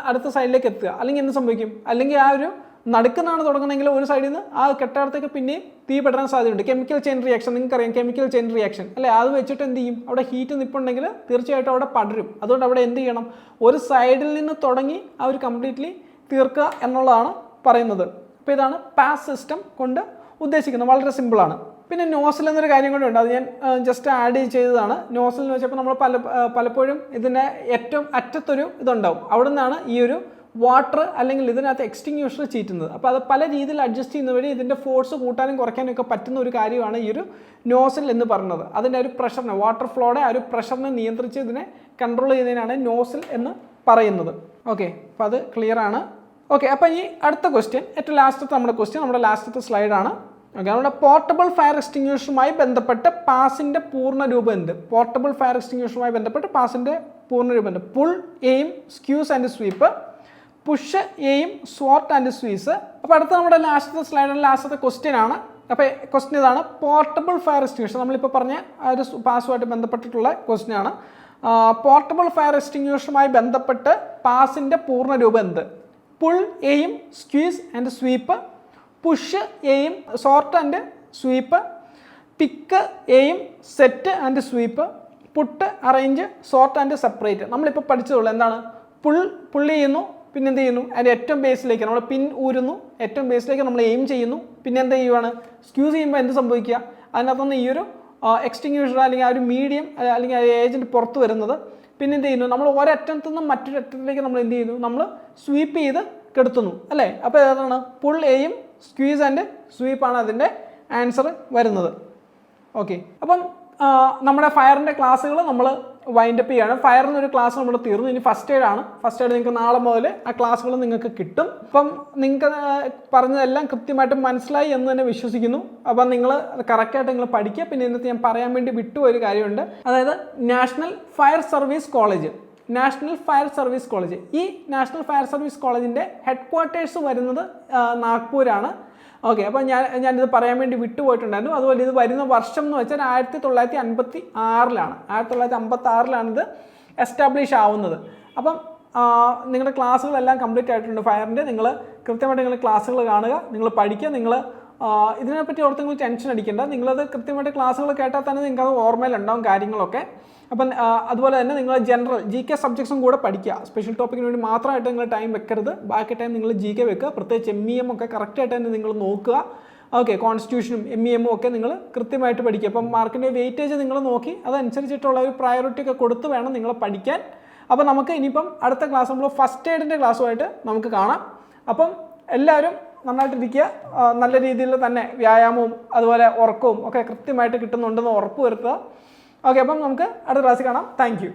അടുത്ത സൈഡിലേക്ക് എത്തുക. അല്ലെങ്കിൽ എന്ത് സംഭവിക്കും? അല്ലെങ്കിൽ ആ ഒരു നടുക്കുന്നാണ് തുടങ്ങുന്നതെങ്കിൽ ഒരു സൈഡിൽ നിന്ന് ആ കെട്ടാടത്തേക്ക് പിന്നെയും തീ പെടാൻ സാധ്യതയുണ്ട്. കെമിക്കൽ ചെയിൻ റിയാക്ഷൻ നിങ്ങൾക്കറിയാം. കെമിക്കൽ ചെയിൻ റിയാക്ഷൻ അല്ലേ? അത് വെച്ചിട്ട് എന്ത് ചെയ്യും? അവിടെ ഹീറ്റ് നിൽപ്പുണ്ടെങ്കിൽ തീർച്ചയായിട്ടും അവിടെ പടരും. അതുകൊണ്ട് അവിടെ എന്ത് ചെയ്യണം? ഒരു സൈഡിൽ നിന്ന് തുടങ്ങി ആ ഒരു കംപ്ലീറ്റ്ലി തീർക്കുക എന്നുള്ളതാണ് പറയുന്നത്. അപ്പോൾ ഇതാണ് പാസ് സിസ്റ്റം കൊണ്ട് ഉദ്ദേശിക്കുന്നത്. വളരെ സിമ്പിളാണ്. പിന്നെ നോസിൽ എന്നൊരു കാര്യം കൂടെ ഉണ്ട്. അത് ഞാൻ ജസ്റ്റ് ആഡ് ചെയ്തതാണ്. നോസിൽ എന്ന് വെച്ചപ്പോൾ നമ്മൾ പലപ്പോഴും ഇതിൻ്റെ ഏറ്റവും അറ്റത്തൊരു ഇതുണ്ടാവും. അവിടെ നിന്നാണ് ഈ ഒരു വാട്ടർ അല്ലെങ്കിൽ ഇതിനകത്ത് എക്സ്റ്റിങ്ക്വിഷർ ചീറ്റുന്നത്. അപ്പോൾ അത് പല രീതിയിൽ അഡ്ജസ്റ്റ് ചെയ്യുന്ന വഴി ഇതിൻ്റെ ഫോഴ്സ് കൂട്ടാനും കുറയ്ക്കാനും ഒക്കെ പറ്റുന്ന ഒരു കാര്യമാണ് ഈ ഒരു നോസിൽ എന്ന് പറയുന്നത്. അതിൻ്റെ ഒരു പ്രഷറിനെ, വാട്ടർ ഫ്ലോയുടെ ആ ഒരു പ്രഷറിനെ നിയന്ത്രിച്ച് ഇതിനെ കൺട്രോൾ ചെയ്യുന്നതിനാണ് നോസിൽ എന്ന് പറയുന്നത്. ഓക്കെ, അപ്പോൾ അത് ക്ലിയർ ആണ്. ഓക്കെ, അപ്പോൾ ഈ അടുത്ത ക്വസ്റ്റ്യൻ, ഏറ്റവും ലാസ്റ്റത്തെ നമ്മുടെ ലാസ്റ്റത്തെ സ്ലൈഡാണ്. ഓക്കെ, നമ്മുടെ പോർട്ടബിൾ ഫയർ എക്സ്റ്റിങ്ക്വിഷറുമായി ബന്ധപ്പെട്ട് പാസിൻ്റെ പൂർണ്ണരൂപം എന്ത്? പോർട്ടബിൾ ഫയർ എക്സ്റ്റിങ്ക്വിഷറുമായി ബന്ധപ്പെട്ട് പാസിൻ്റെ പൂർണ്ണരൂപം എന്ത്? Pull, aim, squeeze and sweep, push, aim, start and സ്വീസ്. അപ്പോൾ അടുത്ത നമ്മുടെ ലാസ്റ്റത്തെ സ്ലൈഡിൽ ലാസ്റ്റത്തെ ക്വസ്റ്റ്യൻ ആണ്. അപ്പോൾ ക്വസ്റ്റ്യൻ ഇതാണ്, പോർട്ടബിൾ ഫയർ എക്സ്റ്റിങ്ക്വിഷർ. നമ്മളിപ്പോൾ പറഞ്ഞ ആ ഒരു പാസുമായിട്ട് ബന്ധപ്പെട്ടിട്ടുള്ള ക്വസ്റ്റ്യൻ ആണ്. പോർട്ടബിൾ ഫയർ എക്സ്റ്റിങ്ക്വിഷറുമായി ബന്ധപ്പെട്ട് പാസിൻ്റെ പൂർണ്ണരൂപം എന്ത്? Pull, aim, squeeze and sweep, push, aim, sort and sweep, pick, aim, set and sweep, put, arrange, sort and separate. നമ്മളിപ്പോൾ പഠിച്ചതുള്ളൂ എന്താണ്? പുള്ളി ചെയ്യുന്നു, പിന്നെ എന്ത് ചെയ്യുന്നു, അതിൻ്റെ ഏറ്റവും ബേസിലേക്ക് നമ്മൾ പിൻ ഊരുന്നു, ഏറ്റവും ബേസിലേക്ക് നമ്മൾ എയിം ചെയ്യുന്നു. പിന്നെ എന്ത് ചെയ്യുവാണ്, സ്ക്യൂസ് ചെയ്യുമ്പോൾ എന്ത് സംഭവിക്കുക, അതിനകത്തുനിന്ന് ഈ ഒരു എക്സ്റ്റിങ്യൂഷർ അല്ലെങ്കിൽ ആ ഒരു മീഡിയം അല്ലെങ്കിൽ ആ ഏജൻറ്റ് പുറത്ത് വരുന്നത്. പിന്നെ എന്ത് ചെയ്യുന്നു, നമ്മൾ ഒരറ്റത്തു നിന്നും മറ്റൊരു അറ്റത്തിലേക്ക് നമ്മൾ എന്ത് ചെയ്യുന്നു, നമ്മൾ സ്വീപ്പ് ചെയ്ത് കെടുത്തുന്നു അല്ലേ. അപ്പോൾ ഏതാണ്, പുൾ എയും സ്ക്വീസ് ആൻഡ് സ്വീപ്പാണ് അതിൻ്റെ ആൻസർ വരുന്നത്. ഓക്കെ, അപ്പം നമ്മുടെ ഫയറിൻ്റെ ക്ലാസ്സുകൾ നമ്മൾ വൈൻഡപ്പ് ചെയ്യാണ്. ഫയറിന് ഒരു ക്ലാസ് നമ്മൾ തീർന്നു. ഇനി ഫസ്റ്റ് എയ്ഡ് ആണ്. ഫസ്റ്റ് എയ്ഡ് നിങ്ങൾക്ക് നാളെ മുതൽ ആ ക്ലാസ്സുകൾ നിങ്ങൾക്ക് കിട്ടും. അപ്പം നിങ്ങൾക്ക് പറഞ്ഞതെല്ലാം കൃത്യമായിട്ട് മനസ്സിലായി എന്ന് തന്നെ വിശ്വസിക്കുന്നു. അപ്പം നിങ്ങൾ കറക്റ്റായിട്ട് നിങ്ങൾ പഠിക്കുക. പിന്നെ ഇന്നത്തെ ഞാൻ പറയാൻ വേണ്ടി വിട്ടുപോയ ഒരു കാര്യമുണ്ട്, അതായത് national fire service college. National fire service college, ഈ നാഷണൽ ഫയർ സർവീസ് കോളേജിൻ്റെ ഹെഡ് ക്വാർട്ടേഴ്സ് വരുന്നത് നാഗ്പൂരാണ്. ഓക്കെ, അപ്പോൾ ഞാനിത് പറയാൻ വേണ്ടി വിട്ടുപോയിട്ടുണ്ടായിരുന്നു. അതുപോലെ ഇത് വരുന്ന വർഷം എന്ന് വെച്ചാൽ 1956-ലാണ്. 1956-ലാണ് ഇത് എസ്റ്റാബ്ലിഷ് ആവുന്നത്. അപ്പം നിങ്ങളുടെ ക്ലാസ്സുകളെല്ലാം കംപ്ലീറ്റ് ആയിട്ടുണ്ട് ഫയറിൻ്റെ. നിങ്ങൾ കൃത്യമായിട്ട് നിങ്ങൾ ക്ലാസ്സുകൾ കാണുക, നിങ്ങൾ പഠിക്കുക. നിങ്ങൾ ഇതിനെപ്പറ്റി ഓർത്ത് നിങ്ങൾ ടെൻഷൻ അടിക്കേണ്ട. നിങ്ങളത് കൃത്യമായിട്ട് ക്ലാസ്സുകൾ കേട്ടാൽ തന്നെ നിങ്ങൾക്ക് അത് ഓർമ്മയിലുണ്ടാവും കാര്യങ്ങളൊക്കെ. അപ്പം അതുപോലെ തന്നെ നിങ്ങൾ ജനറൽ GK സബ്ജക്ട്സും കൂടെ പഠിക്കുക. സ്പെഷ്യൽ ടോപ്പിക്കിന് വേണ്ടി മാത്രമായിട്ട് നിങ്ങൾ ടൈം വെക്കരുത്. ബാക്കി ടൈം നിങ്ങൾ GK വെക്കുക. പ്രത്യേകിച്ച് MEM ഒക്കെ കറക്റ്റായിട്ട് തന്നെ നിങ്ങൾ നോക്കുക. ഓക്കെ, കോൺസ്റ്റിറ്റ്യൂഷനും MEM ഒക്കെ നിങ്ങൾ കൃത്യമായിട്ട് പഠിക്കുക. അപ്പം മാർക്കിൻ്റെ വെയിറ്റേജ് നിങ്ങൾ നോക്കി അതനുസരിച്ചിട്ടുള്ള ഒരു പ്രയോറിറ്റി ഒക്കെ കൊടുത്ത് വേണം നിങ്ങൾ പഠിക്കാൻ. അപ്പോൾ നമുക്ക് ഇനിയിപ്പം അടുത്ത ക്ലാസ് നമ്മൾ ഫസ്റ്റ് എയ്ഡിൻ്റെ ക്ലാസ്സുമായിട്ട് നമുക്ക് കാണാം. അപ്പം എല്ലാവരും നന്നായിട്ടിരിക്കുക. നല്ല രീതിയിൽ തന്നെ വ്യായാമവും അതുപോലെ ഉറക്കവും ഒക്കെ കൃത്യമായിട്ട് കിട്ടുന്നുണ്ടെന്ന് ഉറപ്പ് വരുത്തുക. ഓക്കെ, അപ്പം നമുക്ക് അടുത്ത ക്ലാസ്സിൽ കാണാം. Thank you.